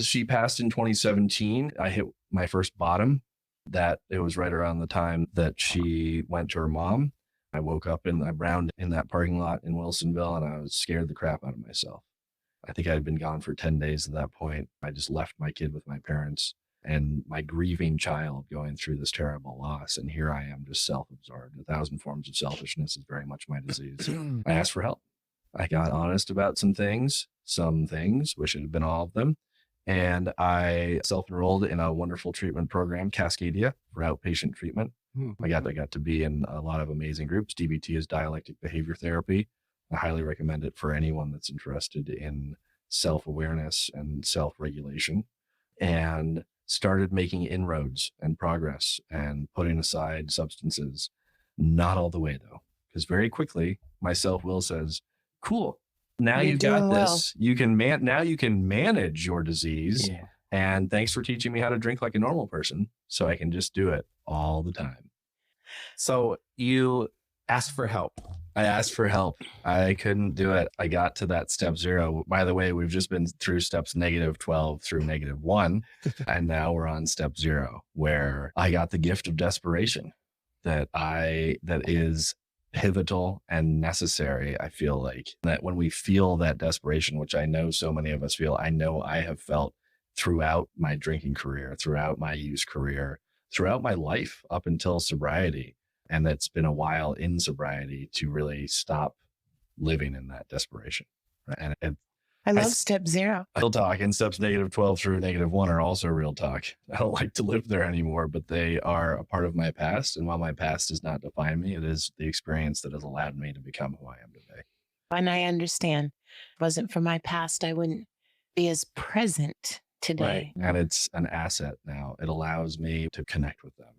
She passed in 2017. I hit my first bottom. That it was right around the time that she went to her mom. I woke up and I rounded in that parking lot in Wilsonville, and I was scared the crap out of myself. I think I had been gone for 10 days at that point. I just left my kid with my parents and my grieving child going through this terrible loss. And here I am, just self-absorbed. 1,000 forms of selfishness is very much my disease. I asked for help. I got honest about some things, wish it had been all of them. And I self-enrolled in a wonderful treatment program, Cascadia, for outpatient treatment. I got to be in a lot of amazing groups. DBT is dialectic behavior therapy. I highly recommend it for anyone that's interested in self-awareness and self-regulation, and started making inroads and progress and putting aside substances. Not all the way though, because very quickly my self-will says, cool, now you've got this. You can manage your disease. Yeah. And thanks for teaching me how to drink like a normal person, so I can just do it all the time. So you asked for help. I asked for help. I couldn't do it. I got to that step 0. By the way, we've just been through steps -12 through -1. And now we're on step 0, where I got the gift of desperation that is pivotal and necessary. I feel like that when we feel that desperation, which I know so many of us feel, I know I have felt throughout my drinking career, throughout my use career, throughout my life up until sobriety. And it's been a while in sobriety to really stop living in that desperation. Right? And I love step 0. Real talk, and steps -12 through -1 are also real talk. I don't like to live there anymore, but they are a part of my past. And while my past does not define me, it is the experience that has allowed me to become who I am today. And I understand. If it wasn't for my past, I wouldn't be as present today. Right. And it's an asset now. It allows me to connect with them.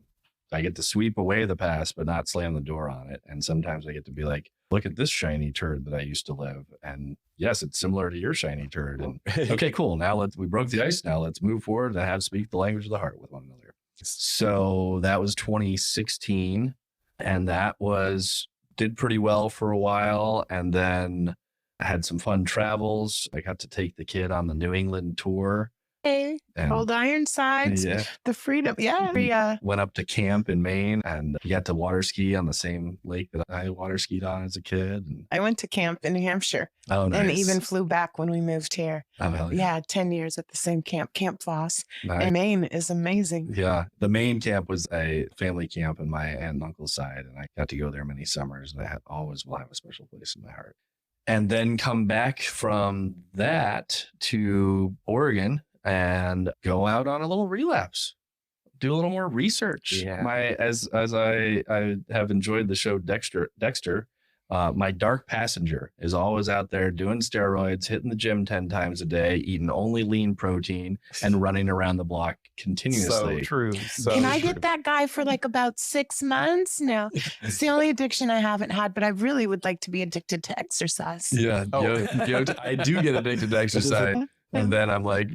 I get to sweep away the past, but not slam the door on it. And sometimes I get to be like, look at this shiny turd that I used to live. And yes, it's similar to your shiny turd. And okay, cool. Now we broke the ice. Now let's move forward and speak the language of the heart with one another. So that was 2016. And that did pretty well for a while. And then I had some fun travels. I got to take the kid on the New England tour. Hey, Old Ironsides, the freedom. Yeah. Went up to camp in Maine and got to water ski on the same lake that I water skied on as a kid. And I went to camp in New Hampshire. Oh, nice. And even flew back when we moved here. Oh, hell yeah. 10 years at the same camp, Camp Voss. Nice. And Maine is amazing. Yeah. The Maine camp was a family camp on my aunt and uncle's side. And I got to go there many summers. And I always will have a special place in my heart. And then come back from that to Oregon and go out on a little relapse, do a little more research. Yeah. As I have enjoyed the show Dexter, my dark passenger is always out there doing steroids, hitting the gym 10 times a day, eating only lean protein, and running around the block continuously. So true. Can I get that guy for like about 6 months? No, it's the only addiction I haven't had, but I really would like to be addicted to exercise. Yeah. I do get addicted to exercise. And then I'm like,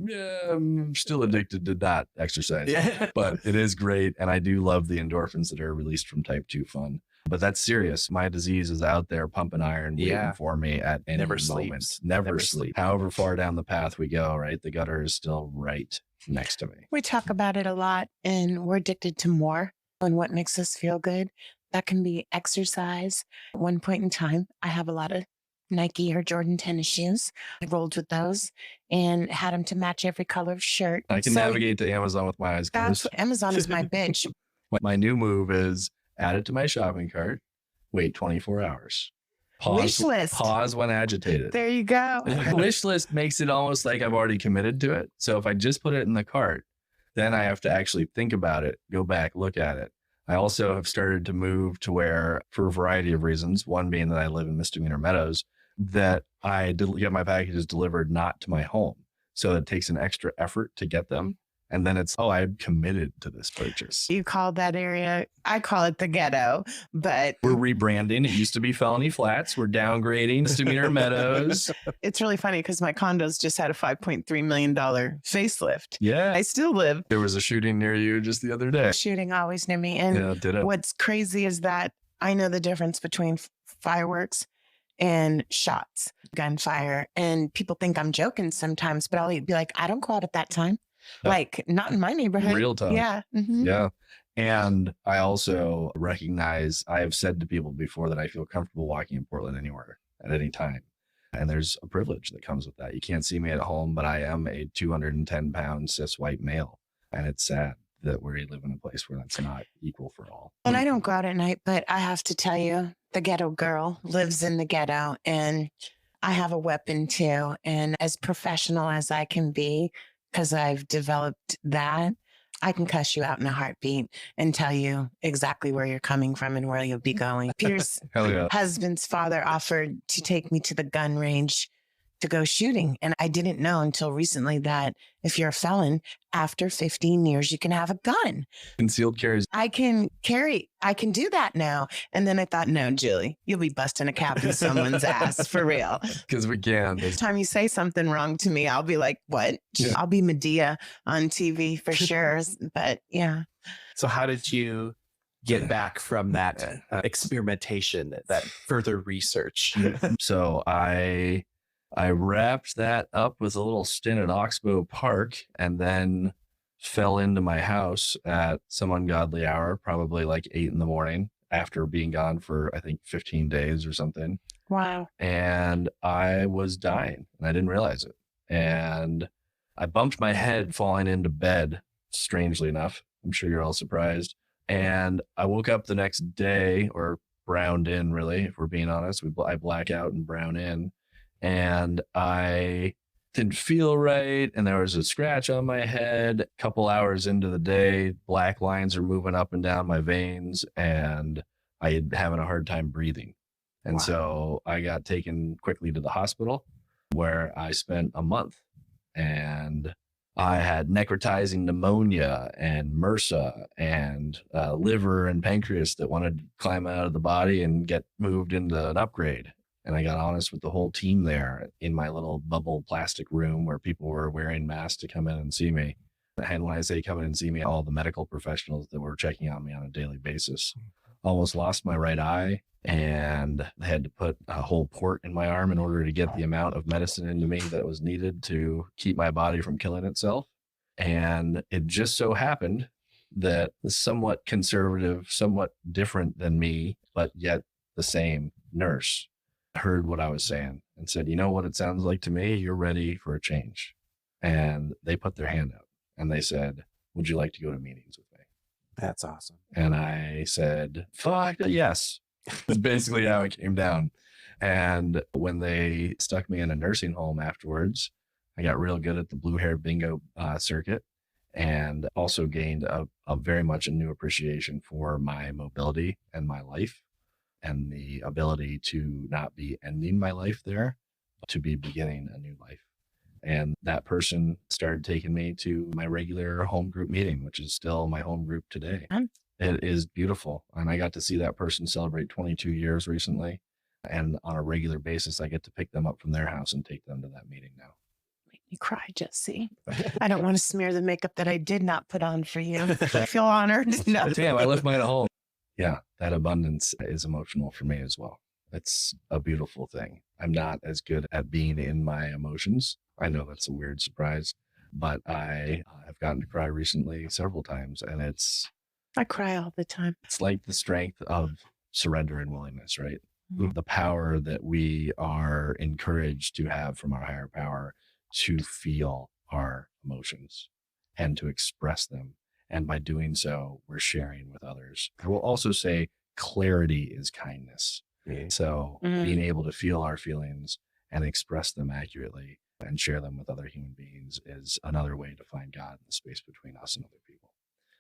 I'm still addicted to not exercise. Yeah. But it is great. And I do love the endorphins that are released from type 2 fun. But that's serious. My disease is out there pumping iron, waiting for me at any Never moment. sleeps. Never sleep. However far down the path we go, right? The gutter is still right next to me. We talk about it a lot, and we're addicted to more and what makes us feel good. That can be exercise. At one point in time, I have a lot of Nike or Jordan tennis shoes. I rolled with those and had them to match every color of shirt. I can navigate to Amazon with my eyes closed. Amazon is my bitch. My new move is add it to my shopping cart, wait 24 hours. Wish list. Pause when agitated. There you go. Wish list makes it almost like I've already committed to it. So if I just put it in the cart, then I have to actually think about it, go back, look at it. I also have started to move to where, for a variety of reasons, one being that I live in Misdemeanor Meadows, that I get my packages delivered not to my home. So it takes an extra effort to get them. And then it's, I'm committed to this purchase. You call that area, I call it the ghetto, but We're rebranding. It used to be Felony Flats. We're downgrading Misdemeanor Meadows. it's really funny because my condos just had a $5.3 million facelift. Yeah. I still live. There was a shooting near you just the other day. Shooting always near me. And Yeah, did it. what's crazy is that I know the difference between fireworks and shots, gunfire. And people think I'm joking sometimes, but I'll be like, I don't go out at that time. Like, not in my neighborhood. Real time. Yeah. Mhm. Yeah. And I also recognize, I have said to people before that I feel comfortable walking in Portland anywhere at any time. And there's a privilege that comes with that. You can't see me at home, but I am a 210-pound cis white male. And it's sad that we live in a place where that's not equal for all. And I don't go out at night, but I have to tell you, the ghetto girl lives in the ghetto and I have a weapon too. And as professional as I can be, because I've developed that, I can cuss you out in a heartbeat and tell you exactly where you're coming from and where you'll be going. Peter's Hell yeah. husband's father offered to take me to the gun range to go shooting. And I didn't know until recently that if you're a felon, after 15 years, you can have a gun. Concealed carries. I can do that now. And then I thought, no, Julie, you'll be busting a cap in someone's ass for real. Because we can. Every time you say something wrong to me, I'll be like, what? Yeah. I'll be Medea on TV for sure. But yeah. So how did you get back from that experimentation, that further research? So I wrapped that up with a little stint at Oxbow Park and then fell into my house at some ungodly hour, probably like 8 a.m. after being gone for, I think, 15 days or something. Wow. And I was dying and I didn't realize it. And I bumped my head falling into bed, strangely enough. I'm sure you're all surprised. And I woke up the next day, or browned in, really, if we're being honest. I black out and brown in. And I didn't feel right. And there was a scratch on my head. A couple hours into the day, black lines are moving up and down my veins. And I had having a hard time breathing. And so I got taken quickly to the hospital where I spent a month. And I had necrotizing pneumonia and MRSA and liver and pancreas that wanted to climb out of the body and get moved into an upgrade. And I got honest with the whole team there in my little bubble plastic room where people were wearing masks to come in and see me. And when I say come in and see me, all the medical professionals that were checking on me on a daily basis. Almost lost my right eye and had to put a whole port in my arm in order to get the amount of medicine into me that was needed to keep my body from killing itself. And it just so happened that the somewhat conservative, somewhat different than me, but yet the same nurse heard what I was saying and said, you know what it sounds like to me? You're ready for a change. And they put their hand out and they said, would you like to go to meetings with me? That's awesome. And I said, fuck, yes. That's basically how it came down. And when they stuck me in a nursing home afterwards, I got real good at the blue hair bingo circuit and also gained a very much a new appreciation for my mobility and my life and the ability to not be ending my life there, but to be beginning a new life. And that person started taking me to my regular home group meeting, which is still my home group today. It is beautiful. And I got to see that person celebrate 22 years recently. And on a regular basis, I get to pick them up from their house and take them to that meeting now. Make me cry, Jesse. I don't want to smear the makeup that I did not put on for you. I feel honored. No. Damn, I left mine at home. Yeah, that abundance is emotional for me as well. It's a beautiful thing. I'm not as good at being in my emotions. I know that's a weird surprise, but I have gotten to cry recently several times, and I cry all the time. it's like the strength of surrender and willingness, right? Mhm. The power that we are encouraged to have from our higher power to feel our emotions and to express them. And by doing so, we're sharing with others. I will also say clarity is kindness. So being able to feel our feelings and express them accurately and share them with other human beings is another way to find God in the space between us and other people.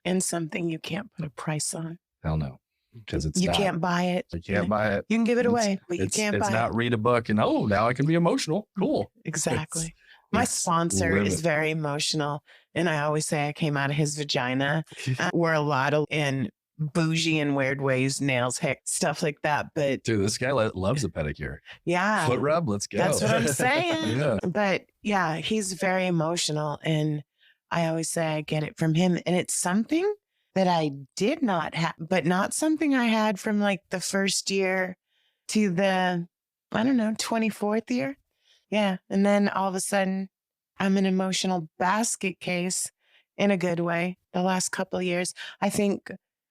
And something you can't put a price on. Hell no, because You can't buy it. You can't buy it. You can give it It's- away, but you can't buy It's it. not read a book and, oh, now I can be emotional. Cool. Exactly. My sponsor live is it. very emotional. And I always say I came out of his vagina. We're a lot in bougie and weird ways, nails, hair, stuff like that. But Dude, this guy loves a pedicure. yeah, Foot rub, let's go. that's what I'm saying. Yeah. But yeah, he's very emotional. And I always say I get it from him. And it's something that I did not have, but not something I had from like the first year to the, 24th year. Yeah. And then all of a sudden, I'm an emotional basket case in a good way. The last couple of years, I think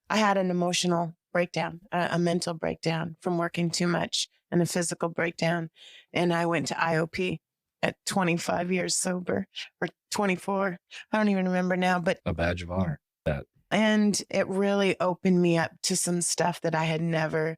I had an emotional breakdown, a mental breakdown from working too much and a physical breakdown. And I went to IOP at 25 years sober or 24. I don't even remember now, but A badge of honor. and it really opened me up to some stuff that I had never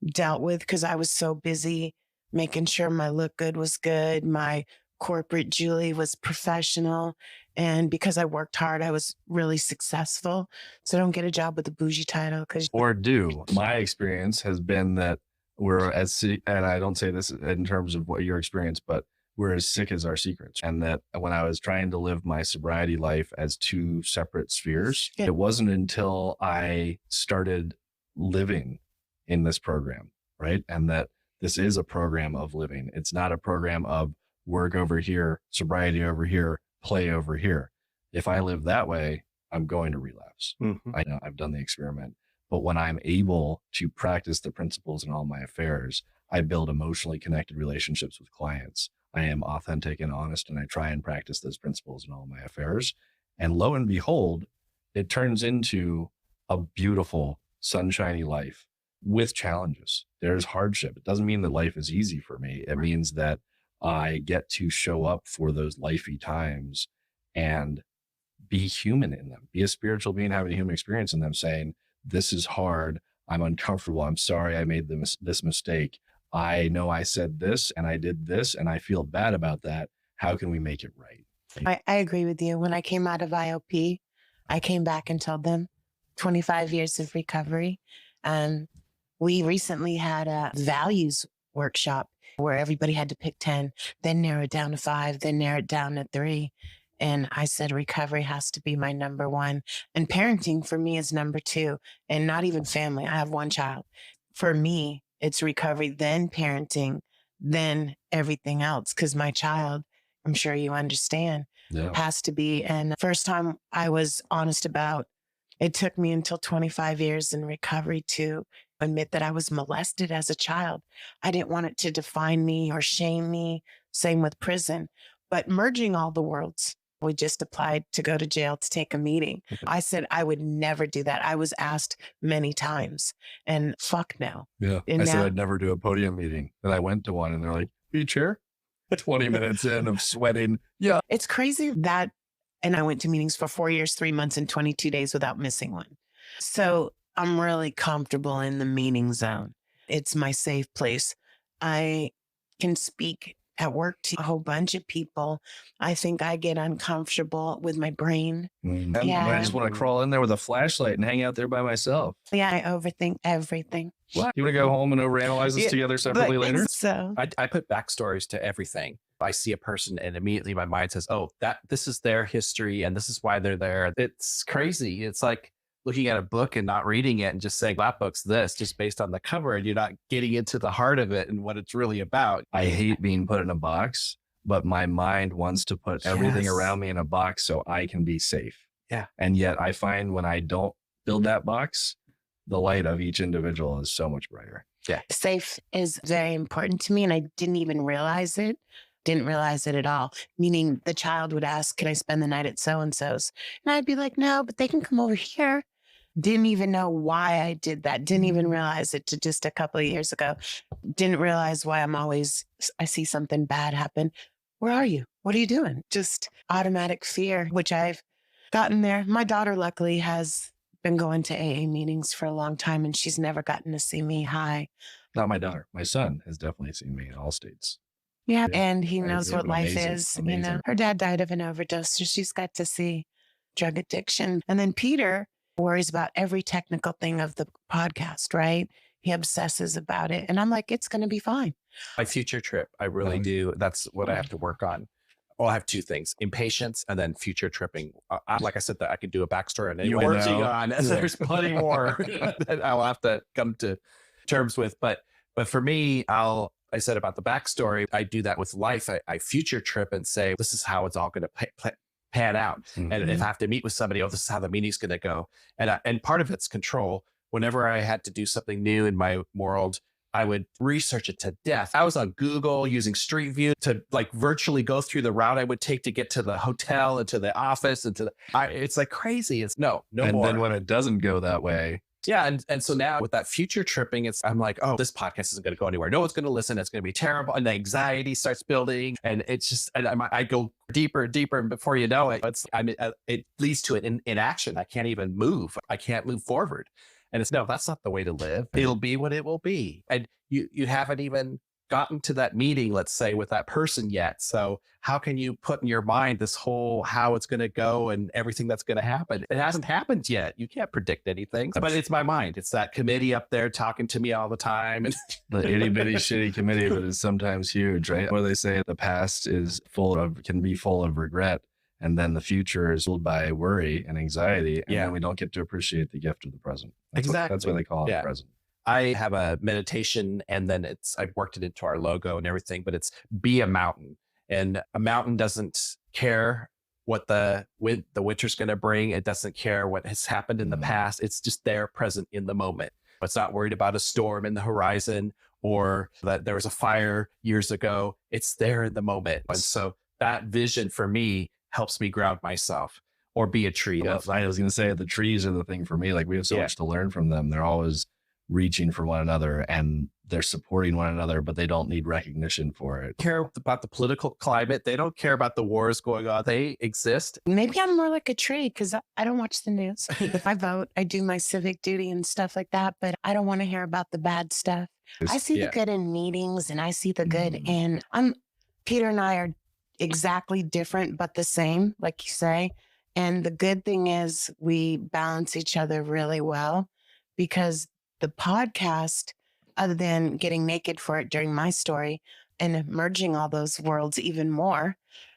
dealt with because I was so busy making sure my look good was good. My corporate Julie was professional. And because I worked hard, I was really successful. So I don't get a job with a bougie title because Or do. My experience has been that we're as sick, and I don't say this in terms of what your experience, but we're as sick as our secrets. And that when I was trying to live my sobriety life as two separate spheres, Yeah. it wasn't until I started living in this program, right? And that this is a program of living. It's not a program of work over here, sobriety over here, play over here. If I live that way, I'm going to relapse. I know I've done the experiment, but when I'm able to practice the principles in all my affairs, I build emotionally connected relationships with clients. I am authentic and honest, and I try and practice those principles in all my affairs. And lo and behold, it turns into a beautiful, sunshiny life with challenges. There's hardship. It doesn't mean that life is easy for me. It means that I get to show up for those lifey times and be human in them, be a spiritual being, having a human experience in them, saying, this is hard. I'm uncomfortable. I'm sorry I made this mistake. I know I said this and I did this and I feel bad about that. How can we make it right? I agree with you. When I came out of IOP, I came back and told them 25 years of recovery. We recently had a values workshop where everybody had to pick 10, then narrow it down to 5, then narrow it down to 3. And I said, recovery has to be my number 1. And parenting for me is number 2, and not even family. I have one child. For me, it's recovery, then parenting, then everything else. Because my child, I'm sure you understand, has to be. And the first time I was honest about, it took me until 25 years in recovery to admit that I was molested as a child. I didn't want it to define me or shame me. Same with prison. But merging all the worlds, we just applied to go to jail to take a meeting. I said I would never do that. I was asked many times, and fuck no. Yeah. And I said now- I'd never do a podium meeting. And I went to one and they're like, be chair? 20 minutes in of sweating. Yeah. It's crazy that, and I went to meetings for 4 years, 3 months, and 22 days without missing one. So I'm really comfortable in the meeting zone. It's my safe place. I can speak at work to a whole bunch of people. I think I get uncomfortable with my brain. Yeah. I just want to crawl in there with a flashlight and hang out there by myself. Yeah, I overthink everything. What? You want to go home and overanalyze this Yeah, together separately later? So I put backstories to everything. I see a person and immediately my mind says, oh, this is their history and this is why they're there. It's crazy. It's like looking at a book and not reading it and just saying that book's this just based on the cover, and you're not getting into the heart of it and what it's really about. I hate being put in a box, but my mind wants to put everything Yes. around me in a box so I can be safe. Yeah. And yet I find when I don't build that box, the light of each individual is so much brighter. Safe is very important to me, and I didn't even realize it. Didn't realize it at all. Meaning the child would ask, can I spend the night at so-and-so's? And I'd be like, no, but they can come over here. Didn't even know why I did that. Didn't even realize it to just a couple of years ago. Didn't realize why I see something bad happen. Where are you? What are you doing? Just automatic fear, which I've gotten there. My daughter luckily has been going to AA meetings for a long time, and she's never gotten to see me high. Not my daughter. My son has definitely seen me in all states. Yeah. Yeah. And he That knows is what life amazing, is. You amazing. know, her dad died of an overdose, so she's got to see drug addiction. And then Peter worries about every technical thing of the podcast, right? He obsesses about it. And I'm like, it's going to be fine. My future trip, I really do. That's what I have to work on. Well, I have two things: impatience and then future tripping. Like I said, that I could do a backstory on it. You You're working know. on, and there's plenty more that I'll have to come to terms with. But for me, I said about the backstory, I do that with life. I future trip and say, this is how it's all going to pan out. Mhm. And if I have to meet with somebody, this is how the meeting's going to go. And part of it's control. Whenever I had to do something new in my world, I would research it to death. I was on Google using Street View to like virtually go through the route I would take to get to the hotel and to the office and it's like crazy. It's no And more. then when it doesn't go that way, Yeah. And so now with that future tripping, I'm like, oh, this podcast isn't going to go anywhere. No one's going to listen. It's going to be terrible. And the anxiety starts building. And it's just, and I go deeper and deeper. And before you know it, it leads to an inaction. I can't even move. I can't move forward. And no, that's not the way to live. It'll be what it will be. And you haven't even gotten to that meeting, let's say, with that person yet. So how can you put in your mind this whole how it's going to go and everything that's going to happen? It hasn't happened yet. You can't predict anything, but it's my mind. It's that committee up there talking to me all the time. And the itty bitty shitty committee, but it's sometimes huge, right? Where they say the past can be full of regret. And then the future is ruled by worry and anxiety. And then we don't get to appreciate the gift of the present. That's why they call it the present. I have a meditation, and then I've worked it into our logo and everything, but it's be a mountain. And a mountain doesn't care what the winter's going to bring. It doesn't care what has happened in the past. It's just there, present in the moment. It's not worried about a storm in the horizon or that there was a fire years ago. It's there in the moment. And so that vision for me helps me ground myself, or be a tree. I was going to say the trees are the thing for me. Like we have so much to learn from them. They're always reaching for one another and they're supporting one another, but they don't need recognition for it. They care about the political climate. They don't care about the wars going on. They exist. Maybe I'm more like a tree because I don't watch the news. I vote. I do my civic duty and stuff like that, but I don't want to hear about the bad stuff. I see the good in meetings, and I see the good in Peter and I are exactly different, but the same, like you say. And the good thing is we balance each other really well, because the podcast, other than getting naked for it during my story and merging all those worlds even more,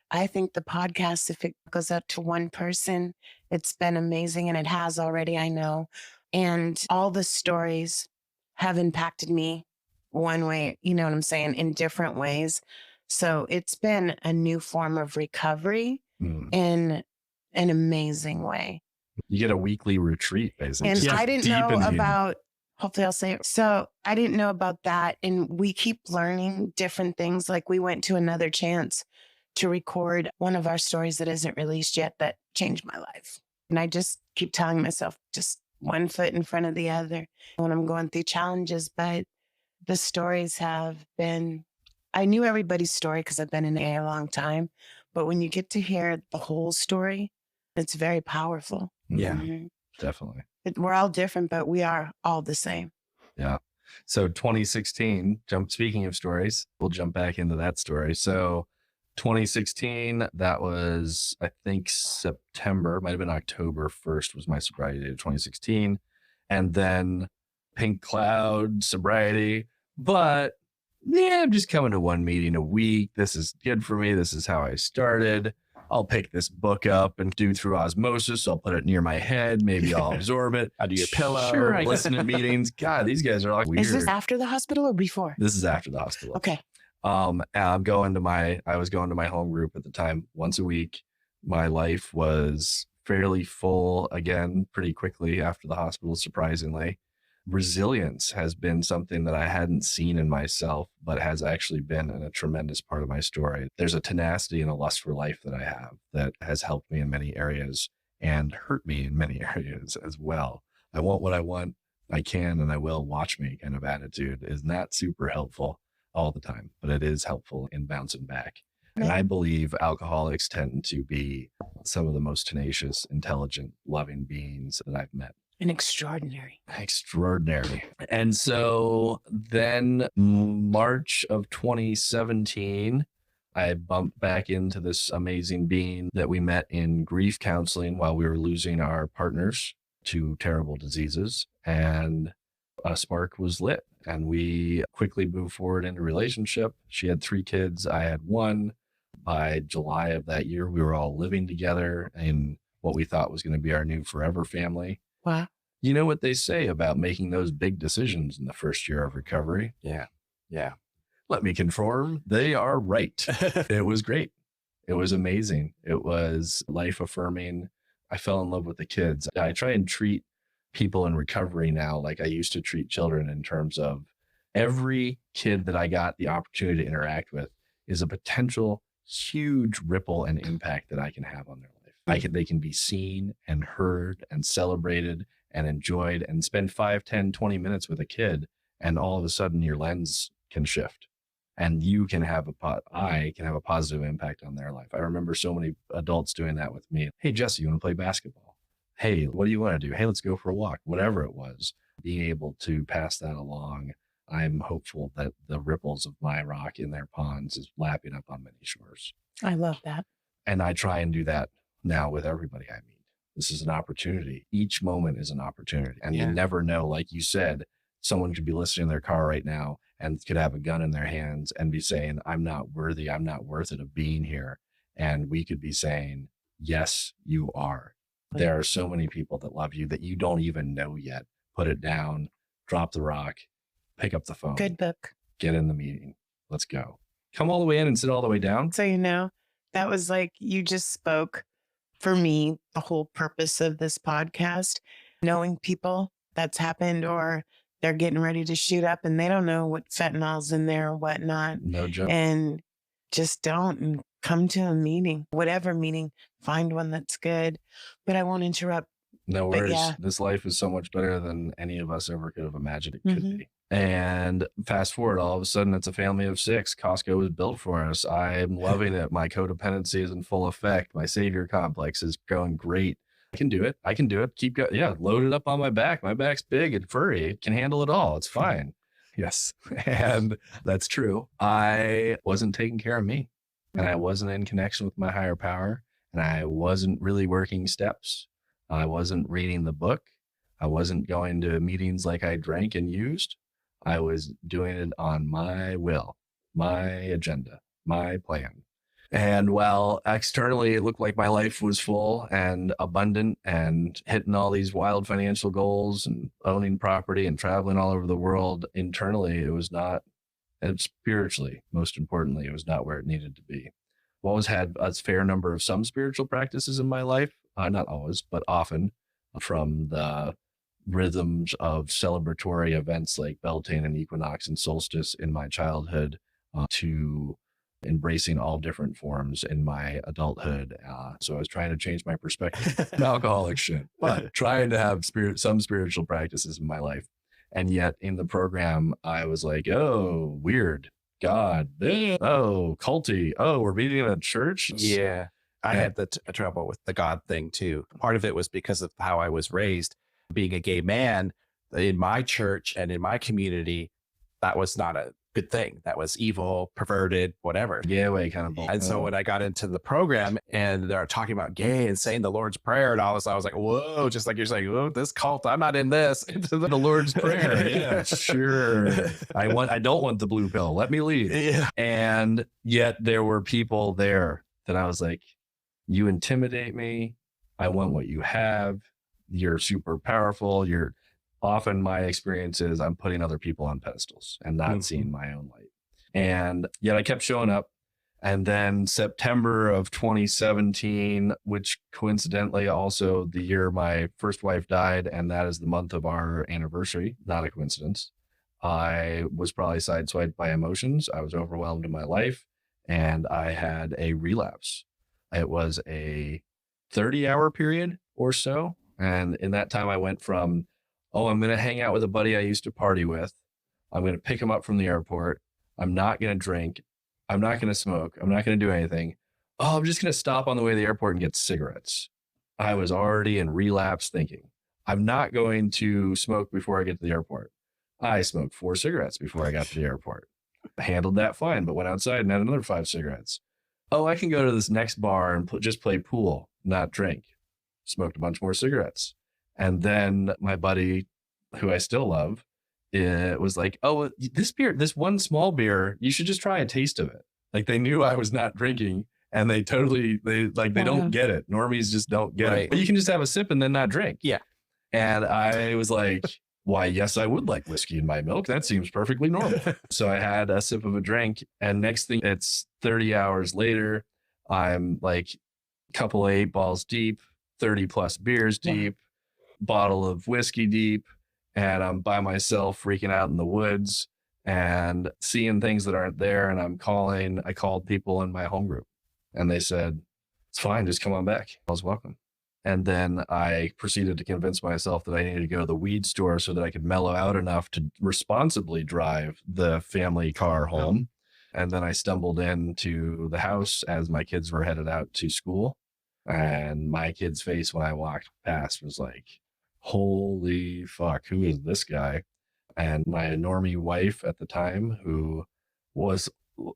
I think the podcast, if it goes out to one person, it's been amazing, and it has already, I know. And all the stories have impacted me one way, you know what I'm saying, in different ways. So it's been a new form of recovery in an amazing way. You get a weekly retreat, basically. And I didn't know about, hopefully I'll say it. So I didn't know about that. And we keep learning different things. Like we went to Another Chance to record one of our stories that isn't released yet that changed my life. And I just keep telling myself, just one foot in front of the other when I'm going through challenges. But the stories have been, I knew everybody's story because I've been in AA a long time. But when you get to hear the whole story, it's very powerful. Yeah, definitely. We're all different, but we are all the same. Yeah. So 2016, speaking of stories, we'll jump back into that story. So 2016, that was, I think, September, might have been October 1st was my sobriety date of 2016. And then Pink Cloud, sobriety. But yeah, I'm just coming to one meeting a week. This is good for me. This is how I started. I'll pick this book up and do through osmosis. I'll put it near my head. Maybe I'll absorb it. I'll do your pillow. Sure, I listen to meetings. God, these guys are like weird. Is this after the hospital or before? This is after the hospital. Okay. I was going to my home group at the time once a week. My life was fairly full again pretty quickly after the hospital, surprisingly. resilience has been something that I hadn't seen in myself, but has actually been a tremendous part of my story. There's a tenacity and a lust for life that I have that has helped me in many areas and hurt me in many areas as well. I want what I want, I can, and I will. Watch me kind of attitude is not super helpful all the time, but it is helpful in bouncing back. And I believe alcoholics tend to be some of the most tenacious, intelligent, loving beings that I've met. And extraordinary. Extraordinary. And so then March of 2017, I bumped back into this amazing being that we met in grief counseling while we were losing our partners to terrible diseases. And a spark was lit and we quickly moved forward into a relationship. She had 3 kids. I had 1. By July of that year, we were all living together in what we thought was going to be our new forever family. Wow. You know what they say about making those big decisions in the first year of recovery? Yeah. Let me confirm. They are right. It was great. It was amazing. It was life affirming. I fell in love with the kids. I try and treat people in recovery now like I used to treat children, in terms of every kid that I got the opportunity to interact with is a potential huge ripple and impact that I can have on their life. They can be seen and heard and celebrated and enjoyed, and spend 5, 10, 20 minutes with a kid. And all of a sudden your lens can shift and you can have I can have a positive impact on their life. I remember so many adults doing that with me. Hey, Jesse, you want to play basketball? Hey, what do you want to do? Hey, let's go for a walk. Whatever it was, being able to pass that along. I'm hopeful that the ripples of my rock in their ponds is lapping up on many shores. I love that. And I try and do that now with everybody I meet. This is an opportunity. Each moment is an opportunity. And you never know, like you said, someone could be listening in their car right now and could have a gun in their hands and be saying, I'm not worthy. I'm not worth it of being here. And we could be saying, yes, you are. There are so many people that love you that you don't even know yet. Put it down, drop the rock, pick up the phone. Good book. Get in the meeting. Let's go. Come all the way in and sit all the way down. So, that was like, you just spoke for me, the whole purpose of this podcast, knowing people that's happened or they're getting ready to shoot up and they don't know what fentanyl's in there or whatnot. No joke. And just don't, and come to a meeting, whatever meeting, find one that's good. But I won't interrupt. No worries. Yeah. This life is so much better than any of us ever could have imagined it could be. And fast forward, all of a sudden, it's a family of 6. Costco was built for us. I'm loving it. My codependency is in full effect. My savior complex is going great. I can do it. Keep going. Yeah, load it up on my back. My back's big and furry. It can handle it all. It's fine. Yes. And that's true. I wasn't taking care of me, and I wasn't in connection with my higher power, and I wasn't really working steps. I wasn't reading the book. I wasn't going to meetings like I drank and used. I was doing it on my will, my agenda, my plan. And while externally it looked like my life was full and abundant and hitting all these wild financial goals and owning property and traveling all over the world, internally it was not, and spiritually, most importantly, it was not where it needed to be. I've always had a fair number of some spiritual practices in my life, not always, but often, from the rhythms of celebratory events like Beltane and Equinox and Solstice in my childhood, to embracing all different forms in my adulthood. So I was trying to change my perspective on alcoholic shit, but trying to have some spiritual practices in my life. And yet in the program, I was like, oh, weird. God, oh, culty. Oh, we're meeting in a church. Yeah. I had the trouble with the God thing too. Part of it was because of how I was raised. Being a gay man in my church and in my community, that was not a good thing. That was evil, perverted, whatever. Yeah, way kind of bull. And so when I got into the program and they're talking about gay and saying the Lord's Prayer and all this, I was like, whoa, just like you're saying, oh, this cult, I'm not in this. Into the Lord's Prayer. Yeah, sure. I don't want the blue pill. Let me leave. Yeah. And yet there were people there that I was like, you intimidate me. I want what you have. You're super powerful. Often my experience is I'm putting other people on pedestals and not seeing my own light. And yet I kept showing up And then September of 2017, which coincidentally also the year my first wife died, and that is the month of our anniversary, not a coincidence. I was probably sideswiped by emotions. I was overwhelmed in my life, and I had a relapse. It was a 30-hour period or so. And in that time, I went from, oh, I'm going to hang out with a buddy I used to party with. I'm going to pick him up from the airport. I'm not going to drink. I'm not going to smoke. I'm not going to do anything. Oh, I'm just going to stop on the way to the airport and get cigarettes. I was already in relapse thinking, I'm not going to smoke before I get to the airport. I smoked 4 cigarettes before I got to the airport. Handled that fine, but went outside and had another 5 cigarettes. Oh, I can go to this next bar and just play pool, not drink. Smoked a bunch more cigarettes. And then my buddy, who I still love, it was like, oh, this beer, this one small beer, you should just try a taste of it. Like they knew I was not drinking and they don't get it. Normies just don't get it. But you can just have a sip and then not drink. Yeah. And I was like, why, yes, I would like whiskey in my milk. That seems perfectly normal. So I had a sip of a drink, and next thing, it's 30 hours later, I'm like a couple of 8 balls deep, 30 plus beers deep, bottle of whiskey deep, and I'm by myself freaking out in the woods and seeing things that aren't there. And I called people in my home group, and they said, it's fine, just come on back. I was welcome. And then I proceeded to convince myself that I needed to go to the weed store so that I could mellow out enough to responsibly drive the family car home. And then I stumbled into the house as my kids were headed out to school. And my kid's face when I walked past was like, holy fuck, who is this guy? And my normie wife at the time, who was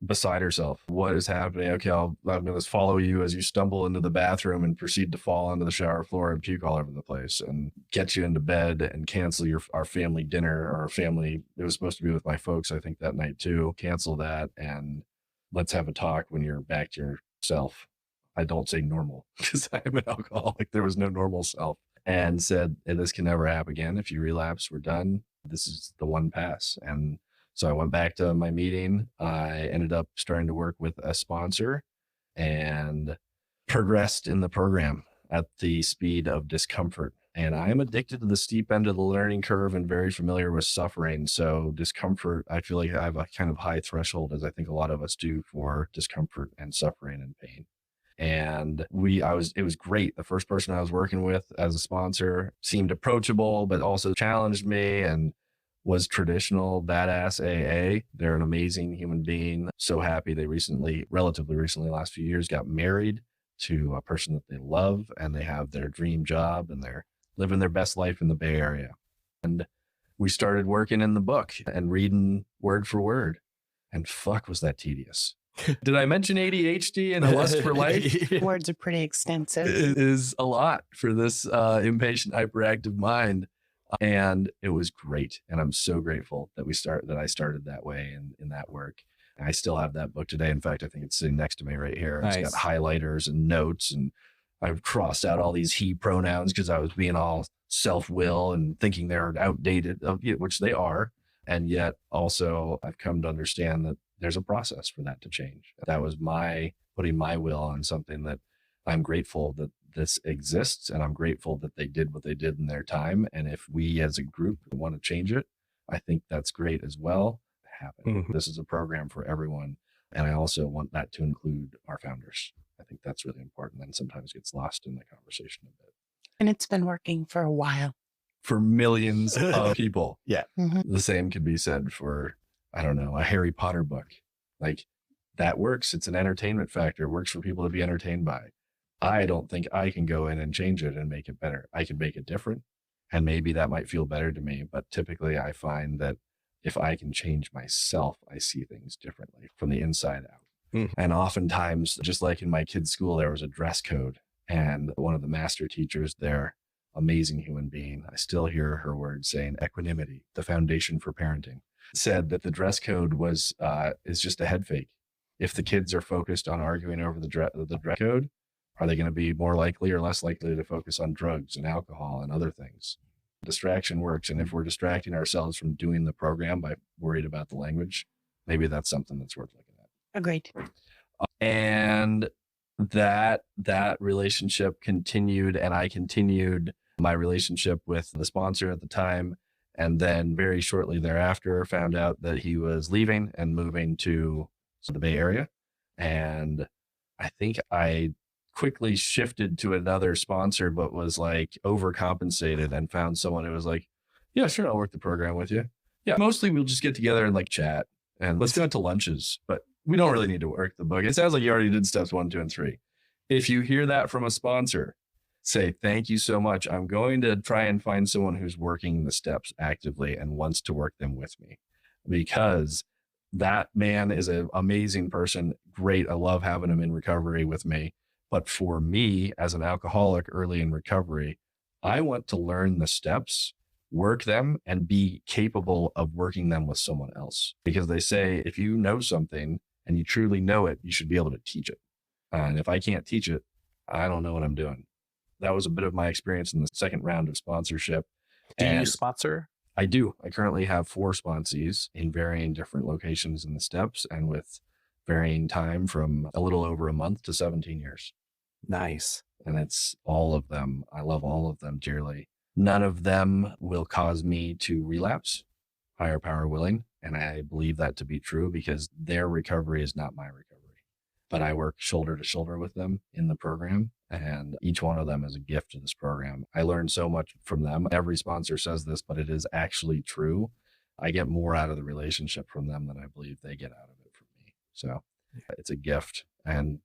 beside herself. What is happening? Okay, I'm going to follow you as you stumble into the bathroom and proceed to fall onto the shower floor and puke all over the place and get you into bed and cancel our family dinner. It was supposed to be with my folks, I think, that night too. Cancel that and let's have a talk when you're back to yourself. I don't say normal because I'm an alcoholic. There was no normal self. And said, hey, this can never happen again. If you relapse, we're done. This is the one pass. And so I went back to my meeting. I ended up starting to work with a sponsor and progressed in the program at the speed of discomfort. And I am addicted to the steep end of the learning curve and very familiar with suffering. So discomfort, I feel like I have a kind of high threshold, as I think a lot of us do, for discomfort and suffering and pain. And it was great. The first person I was working with as a sponsor seemed approachable, but also challenged me and was traditional badass AA. They're an amazing human being. So happy they relatively recently, last few years, got married to a person that they love, and they have their dream job, and they're living their best life in the Bay Area. And we started working in the book and reading word for word. And fuck, was that tedious. Did I mention ADHD and a lust for life? Words are pretty extensive. It is a lot for this impatient, hyperactive mind. And it was great. And I'm so grateful that I started that way in that work. And I still have that book today. In fact, I think it's sitting next to me right here. Nice. It's got highlighters and notes, and I've crossed out all these he pronouns because I was being all self-will and thinking they're outdated, which they are. And yet also I've come to understand that there's a process for that to change. That was putting my will on something that I'm grateful that this exists, and I'm grateful that they did what they did in their time. And if we as a group want to change it, I think that's great as well. Mm-hmm. This is a program for everyone. And I also want that to include our founders. I think that's really important and sometimes gets lost in the conversation a bit. And it's been working for a while. For millions of people. Yeah. Mm-hmm. The same could be said for, I don't know, a Harry Potter book. Like, that works. It's an entertainment factor. It works for people to be entertained by. I don't think I can go in and change it and make it better. I can make it different, and maybe that might feel better to me. But typically I find that if I can change myself, I see things differently from the inside out. Mm. And oftentimes, just like in my kids' school, there was a dress code, and one of the master teachers there, amazing human being, I still hear her words saying equanimity, the foundation for parenting, said that the dress code is just a head fake. If the kids are focused on arguing over the dress code, are they going to be more likely or less likely to focus on drugs and alcohol and other things? Distraction works. And if we're distracting ourselves from doing the program by worried about the language, maybe that's something that's worth looking at. Agreed. And that relationship continued, and I continued my relationship with the sponsor at the time. And then very shortly thereafter, found out that he was leaving and moving to the Bay Area. And I think I quickly shifted to another sponsor, but was like overcompensated and found someone who was like, yeah, sure, I'll work the program with you. Yeah, mostly we'll just get together and like chat and let's go out to lunches, but we don't really need to work the book. It sounds like you already did steps 1, 2, and 3. If you hear that from a sponsor, say, thank you so much. I'm going to try and find someone who's working the steps actively and wants to work them with me, because that man is an amazing person. Great. I love having him in recovery with me. But for me as an alcoholic early in recovery, I want to learn the steps, work them, and be capable of working them with someone else. Because they say, if you know something and you truly know it, you should be able to teach it. And if I can't teach it, I don't know what I'm doing. That was a bit of my experience in the second round of sponsorship. Do you sponsor? I do. I currently have 4 sponsees in varying different locations in the steps and with varying time from a little over a month to 17 years. Nice. And it's all of them. I love all of them dearly. None of them will cause me to relapse, higher power willing. And I believe that to be true because their recovery is not my recovery. But I work shoulder to shoulder with them in the program, and each one of them is a gift to this program. I learned so much from them. Every sponsor says this, but it is actually true. I get more out of the relationship from them than I believe they get out of it from me. So it's a gift. And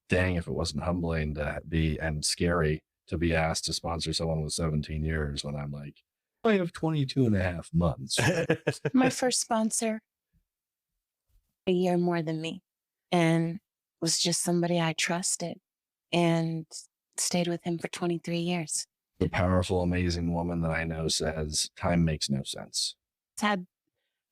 dang, if it wasn't humbling to be and scary to be asked to sponsor someone with 17 years when I'm like, I have 22 and a half months. My first sponsor, a year more than me, and was just somebody I trusted and stayed with him for 23 years. The powerful, amazing woman that I know says time makes no sense. Had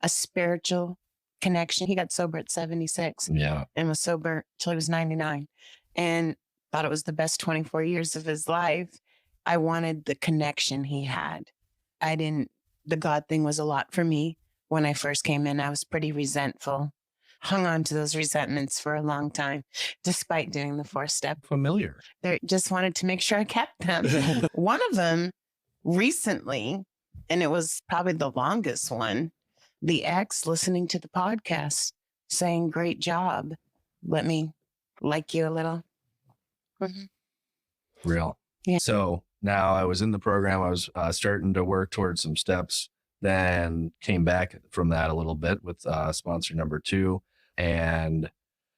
a spiritual connection. He got sober at 76 and was sober till he was 99 and thought it was the best 24 years of his life. I wanted the connection he had. The God thing was a lot for me. When I first came in, I was pretty resentful. Hung on to those resentments for a long time, despite doing the 4-step. Familiar. They just wanted to make sure I kept them. One of them recently, and it was probably the longest one, the ex listening to the podcast saying, great job. Let me like you a little. Mm-hmm. Real. Yeah. So now I was in the program. I was starting to work towards some steps, then came back from that a little bit with sponsor number 2, and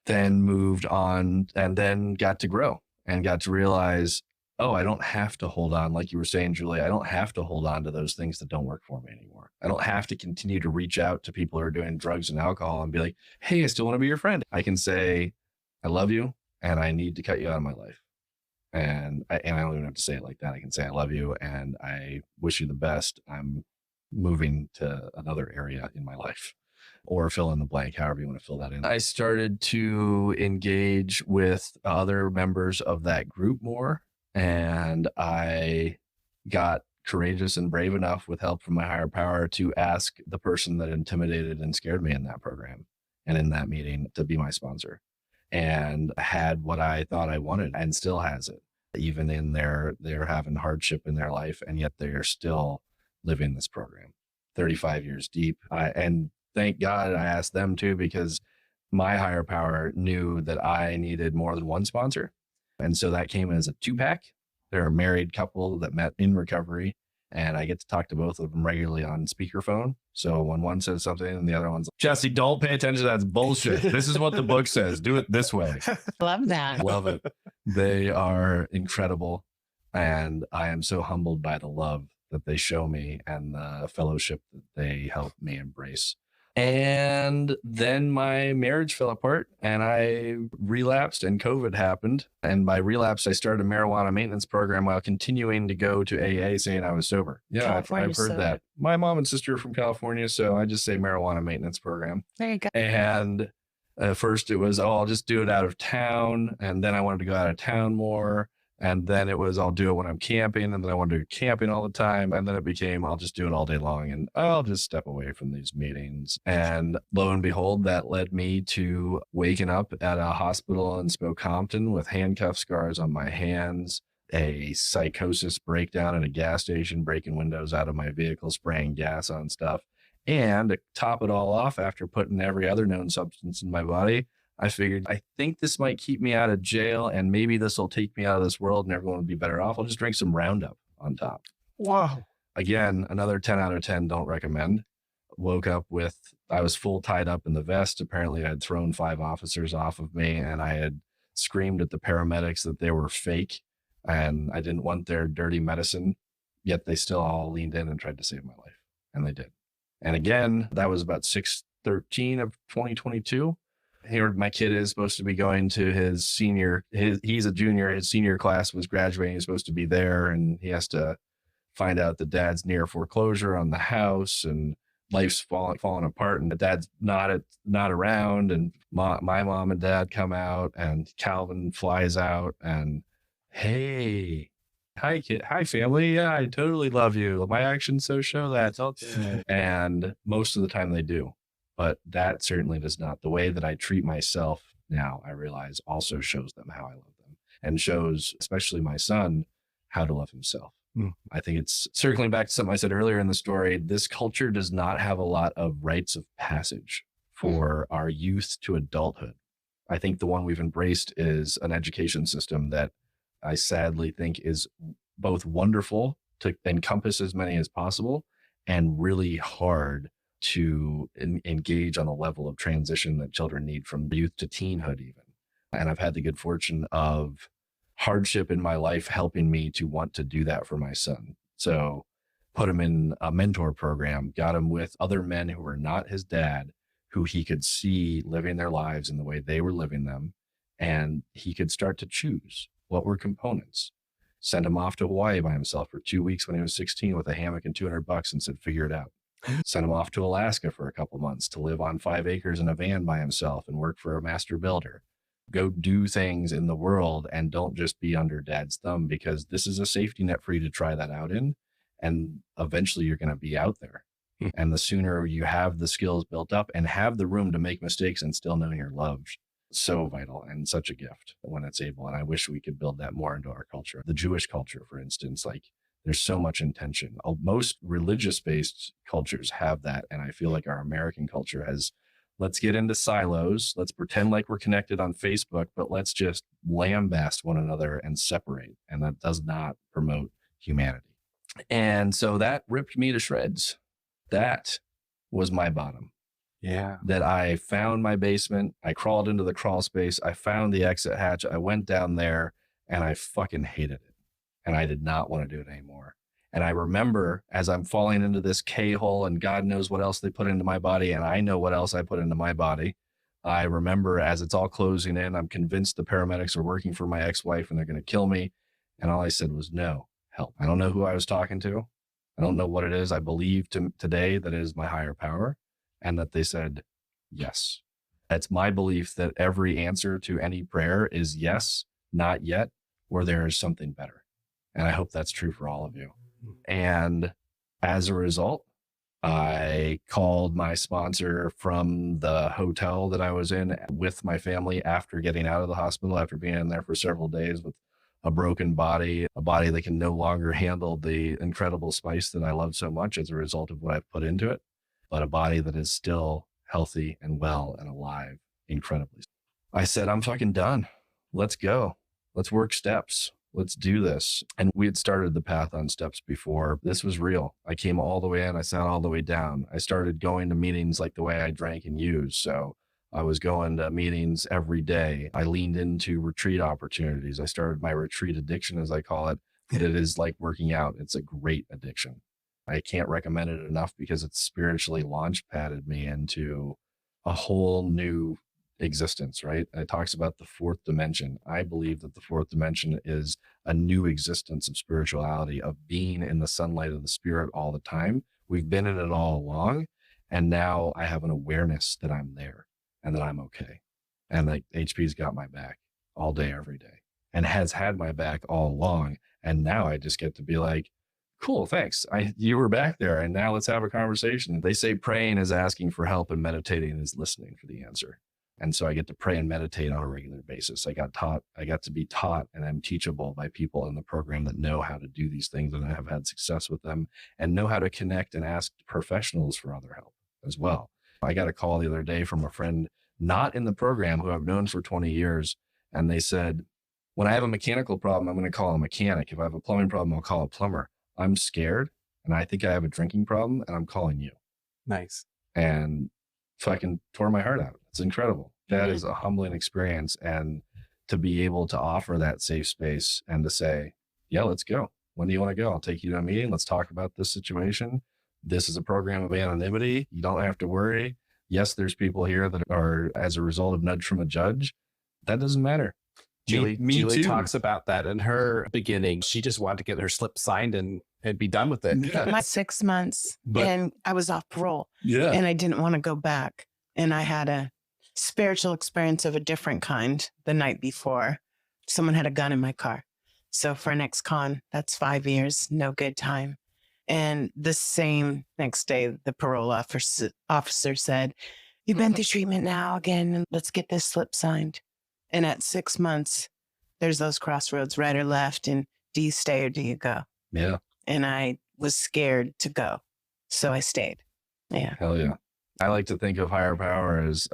then moved on and then got to grow and got to realize, oh, I don't have to hold on. Like you were saying, Julie, I don't have to hold on to those things that don't work for me anymore. I don't have to continue to reach out to people who are doing drugs and alcohol and be like, hey, I still want to be your friend. I can say, I love you and I need to cut you out of my life. And I don't even have to say it like that. I can say, I love you and I wish you the best. I'm moving to another area in my life, or fill in the blank, however you want to fill that in. I started to engage with other members of that group more, and I got courageous and brave enough with help from my higher power to ask the person that intimidated and scared me in that program and in that meeting to be my sponsor, and had what I thought I wanted and still has it, even in they're having hardship in their life, and yet they're still living this program 35 years deep. And thank God I asked them too, because my higher power knew that I needed more than one sponsor. And so that came as a 2-pack. They're a married couple that met in recovery, and I get to talk to both of them regularly on speakerphone. So when one says something and the other one's like, Jesse, don't pay attention to that. That's bullshit. This is what the book says. Do it this way. Love that. Love it. They are incredible. And I am so humbled by the love that they show me and the fellowship that they help me embrace. And then my marriage fell apart and I relapsed and COVID happened. And by relapse, I started a marijuana maintenance program while continuing to go to AA saying I was sober. Yeah, I've heard that. My mom and sister are from California, so I just say marijuana maintenance program. There you go. And first it was, I'll just do it out of town. And then I wanted to go out of town more. And then it was, I'll do it when I'm camping. And then I want to do camping all the time. And then it became, I'll just do it all day long and I'll just step away from these meetings. And lo and behold, that led me to waking up at a hospital in Spokompton with handcuff scars on my hands, a psychosis breakdown at a gas station, breaking windows out of my vehicle, spraying gas on stuff. And to top it all off, after putting every other known substance in my body, I figured, I think this might keep me out of jail and maybe this will take me out of this world and everyone will be better off. I'll just drink some Roundup on top. Wow. Again, another 10 out of 10, don't recommend. Woke up with, I was full tied up in the vest. Apparently I had thrown 5 officers off of me and I had screamed at the paramedics that they were fake and I didn't want their dirty medicine. Yet they still all leaned in and tried to save my life. And they did. And again, that was about 6/13 of 2022. Here, my kid is supposed to be going to his senior, he's a junior, his senior class was graduating. He's supposed to be there and he has to find out that dad's near foreclosure on the house and life's falling apart and the dad's not around. And my mom and dad come out and Calvin flies out and, hey, hi kid, hi family. Yeah, I totally love you. My actions so show that. And most of the time they do. But that certainly does not. The way that I treat myself now, I realize also shows them how I love them and shows, especially my son, how to love himself. I think it's circling back to something I said earlier in the story. This culture does not have a lot of rites of passage for our youth to adulthood. I think the one we've embraced is an education system that I sadly think is both wonderful to encompass as many as possible and really hard to engage on the level of transition that children need from youth to teenhood even. And I've had the good fortune of hardship in my life helping me to want to do that for my son. So put him in a mentor program, got him with other men who were not his dad, who he could see living their lives in the way they were living them. And he could start to choose what were components. Sent him off to Hawaii by himself for 2 weeks when he was 16 with a hammock and $200 and said, figure it out. Sent him off to Alaska for a couple months to live on 5 acres in a van by himself and work for a master builder. Go do things in the world and don't just be under dad's thumb, because this is a safety net for you to try that out in. And eventually you're going to be out there. And the sooner you have the skills built up and have the room to make mistakes and still know you're loved, so vital and such a gift when it's able. And I wish we could build that more into our culture. The Jewish culture, for instance, like there's so much intention. Most religious-based cultures have that. And I feel like our American culture has, let's get into silos. Let's pretend like we're connected on Facebook, but let's just lambaste one another and separate. And that does not promote humanity. And so that ripped me to shreds. That was my bottom. Yeah. That I found my basement. I crawled into the crawl space. I found the exit hatch. I went down there and I fucking hated it. And I did not want to do it anymore. And I remember as I'm falling into this K-hole and God knows what else they put into my body. And I know what else I put into my body. I remember as it's all closing in, I'm convinced the paramedics are working for my ex-wife and they're going to kill me. And all I said was, no, help. I don't know who I was talking to. I don't know what it is. I believe today that it is my higher power. And that they said, yes. It's my belief that every answer to any prayer is yes, not yet, or there is something better. And I hope that's true for all of you. And as a result, I called my sponsor from the hotel that I was in with my family after getting out of the hospital, after being in there for several days with a broken body, a body that can no longer handle the incredible spice that I love so much as a result of what I've put into it, but a body that is still healthy and well and alive incredibly. I said, I'm fucking done. Let's go. Let's work steps. Let's do this. And we had started the path on steps before. This was real. I came all the way in. I sat all the way down. I started going to meetings like the way I drank and used. So I was going to meetings every day. I leaned into retreat opportunities. I started my retreat addiction, as I call it. It is like working out. It's a great addiction. I can't recommend it enough because it's spiritually launch padded me into a whole new existence, right? It talks about the fourth dimension. I believe that the fourth dimension is a new existence of spirituality, of being in the sunlight of the spirit all the time. We've been in it all along. And now I have an awareness that I'm there and that I'm okay. And like HP's got my back all day, every day. and has had my back all along. And now I just get to be like, cool, thanks. You were back there, and now let's have a conversation. They say praying is asking for help and meditating is listening for the answer. And so I get to pray and meditate on a regular basis. I got to be taught, and I'm teachable by people in the program that know how to do these things and have had success with them and know how to connect and ask professionals for other help as well. I got a call the other day from a friend not in the program who I've known for 20 years. And they said, when I have a mechanical problem, I'm going to call a mechanic. If I have a plumbing problem, I'll call a plumber. I'm scared, and I think I have a drinking problem, and I'm calling you. Nice. And fucking tore my heart out. It's incredible. That is a humbling experience. And to be able to offer that safe space and to say, yeah, let's go. When do you want to go? I'll take you to a meeting. Let's talk about this situation. This is a program of anonymity. You don't have to worry. Yes, there's people here that are as a result of nudge from a judge. That doesn't matter. Julie too. talks about that in her beginning. She just wanted to get her slip signed and be done with it. Yeah. My 6 months and I was off parole and I didn't want to go back. And I had a spiritual experience of a different kind the night before. Someone had a gun in my car. So for an ex-con, that's 5 years, no good time. And the same next day, the parole officer said, you've been through treatment now again, and let's get this slip signed. And at 6 months, there's those crossroads, right or left, and do you stay or do you go? Yeah. And I was scared to go. So I stayed. Yeah. Hell yeah. I like to think of higher power as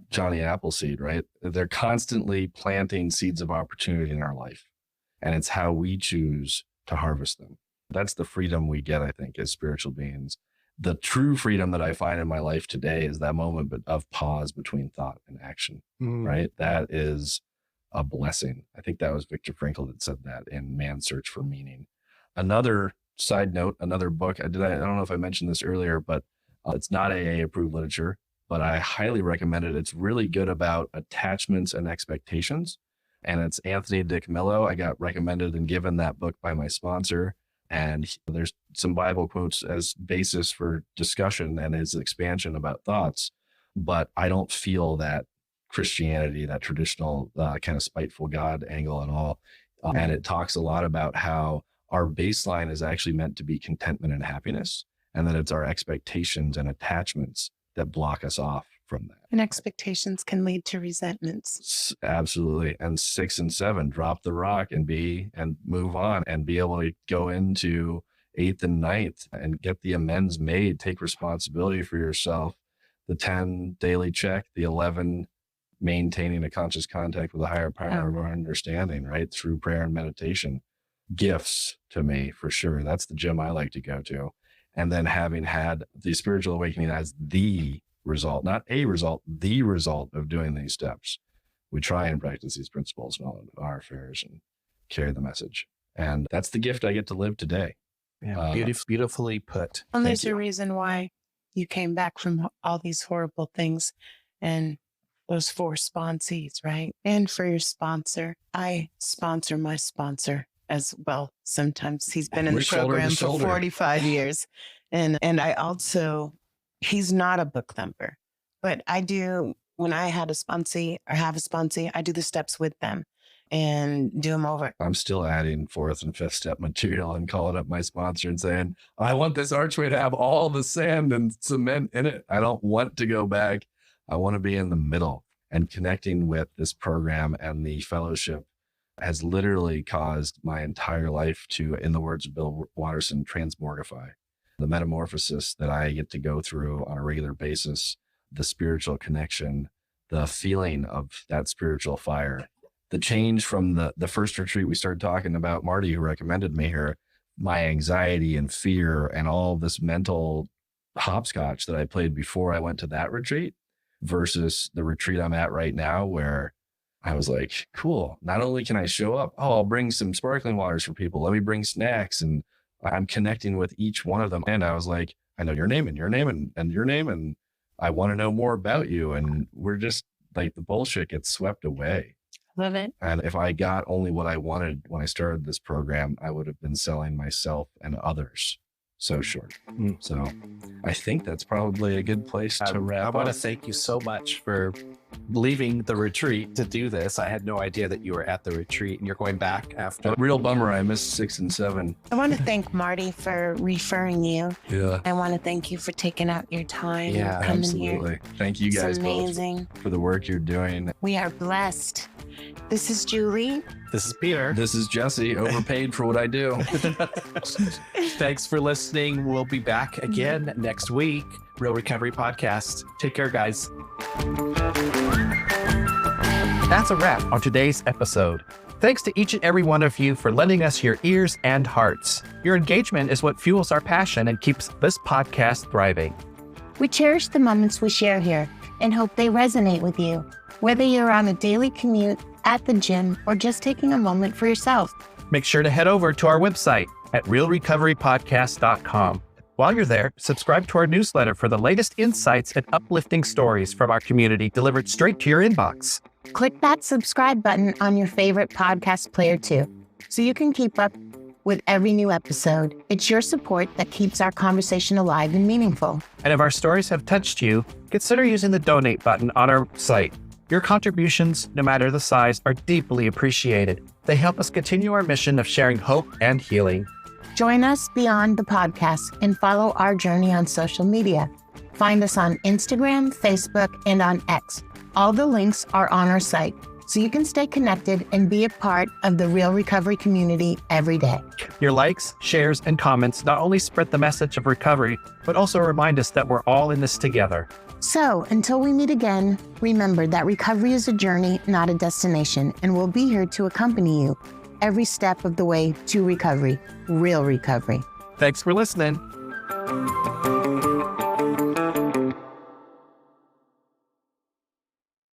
Johnny Appleseed, right? They're constantly planting seeds of opportunity in our life. And it's how we choose to harvest them. That's the freedom we get, I think, as spiritual beings. The true freedom that I find in my life today is that moment of pause between thought and action, right? That is a blessing. I think that was Viktor Frankl that said that in Man's Search for Meaning. Another side note, another book, I don't know if I mentioned this earlier, but it's not AA approved literature, but I highly recommend it. It's really good about attachments and expectations. And it's Anthony DiCamillo. I got recommended and given that book by my sponsor. And there's some Bible quotes as basis for discussion and his expansion about thoughts. But I don't feel that Christianity, that traditional kind of spiteful God angle at all. And it talks a lot about how our baseline is actually meant to be contentment and happiness, and that it's our expectations and attachments that block us off from that. And expectations can lead to resentments. Absolutely. And 6 and 7, drop the rock and move on and be able to go into 8th and 9th and get the amends made, take responsibility for yourself. The 10, daily check, the 11, maintaining a conscious contact with a higher power of our understanding, right? Through prayer and meditation. Gifts to me, for sure. That's the gym I like to go to. And then having had the spiritual awakening as the result, not a result, the result of doing these steps, we try and practice these principles in all of our affairs and carry the message. And that's the gift I get to live today. Yeah, beautifully put. And there's a reason why you came back from all these horrible things and those 4 sponsees, right? And for your sponsor, I sponsor my sponsor as well. Sometimes he's been in the program for 45 years. And I also, he's not a book thumper, but I do, when I had a sponsee or have a sponsee, I do the steps with them and do them over. I'm still adding 4th and 5th step material and calling up my sponsor and saying, I want this archway to have all the sand and cement in it. I don't want to go back. I want to be in the middle. And connecting with this program and the fellowship has literally caused my entire life to, in the words of Bill Watterson, transmorgify. The metamorphosis that I get to go through on a regular basis, the spiritual connection, the feeling of that spiritual fire, the change from the first retreat we started talking about, Marty, who recommended me here, my anxiety and fear and all this mental hopscotch that I played before I went to that retreat versus the retreat I'm at right now, where I was like, cool, not only can I show up, I'll bring some sparkling waters for people. Let me bring snacks. And I'm connecting with each one of them. And I was like, I know your name and your name and your name. And I want to know more about you. And we're just like, the bullshit gets swept away. Love it. And if I got only what I wanted when I started this program, I would have been selling myself and others so short. So I think that's probably a good place to wrap up. I want to thank you so much for leaving the retreat to do this. I had no idea that you were at the retreat and you're going back after. Real bummer. I missed 6 and 7. I want to thank Marty for referring you. Yeah. I want to thank you for taking out your time Yeah, and coming Absolutely. here. Thank you guys It's amazing. both for the work you're doing. We are blessed. This is Julie. This is Peter. This is Jesse, overpaid for what I do. Thanks for listening. We'll be back again next week. Real Recovery Podcast. Take care, guys. That's a wrap on today's episode. Thanks to each and every one of you for lending us your ears and hearts. Your engagement is what fuels our passion and keeps this podcast thriving. We cherish the moments we share here and hope they resonate with you, whether you're on a daily commute, at the gym, or just taking a moment for yourself. Make sure to head over to our website at realrecoverypodcast.com. While you're there, subscribe to our newsletter for the latest insights and uplifting stories from our community delivered straight to your inbox. Click that subscribe button on your favorite podcast player too, so you can keep up with every new episode. It's your support that keeps our conversation alive and meaningful. And if our stories have touched you, consider using the donate button on our site. Your contributions, no matter the size, are deeply appreciated. They help us continue our mission of sharing hope and healing. Join us beyond the podcast and follow our journey on social media. Find us on Instagram, Facebook, and on X. All the links are on our site, so you can stay connected and be a part of the Real Recovery community every day. Your likes, shares, and comments not only spread the message of recovery, but also remind us that we're all in this together. So, until we meet again, remember that recovery is a journey, not a destination, and we'll be here to accompany you every step of the way to recovery, real recovery. Thanks for listening.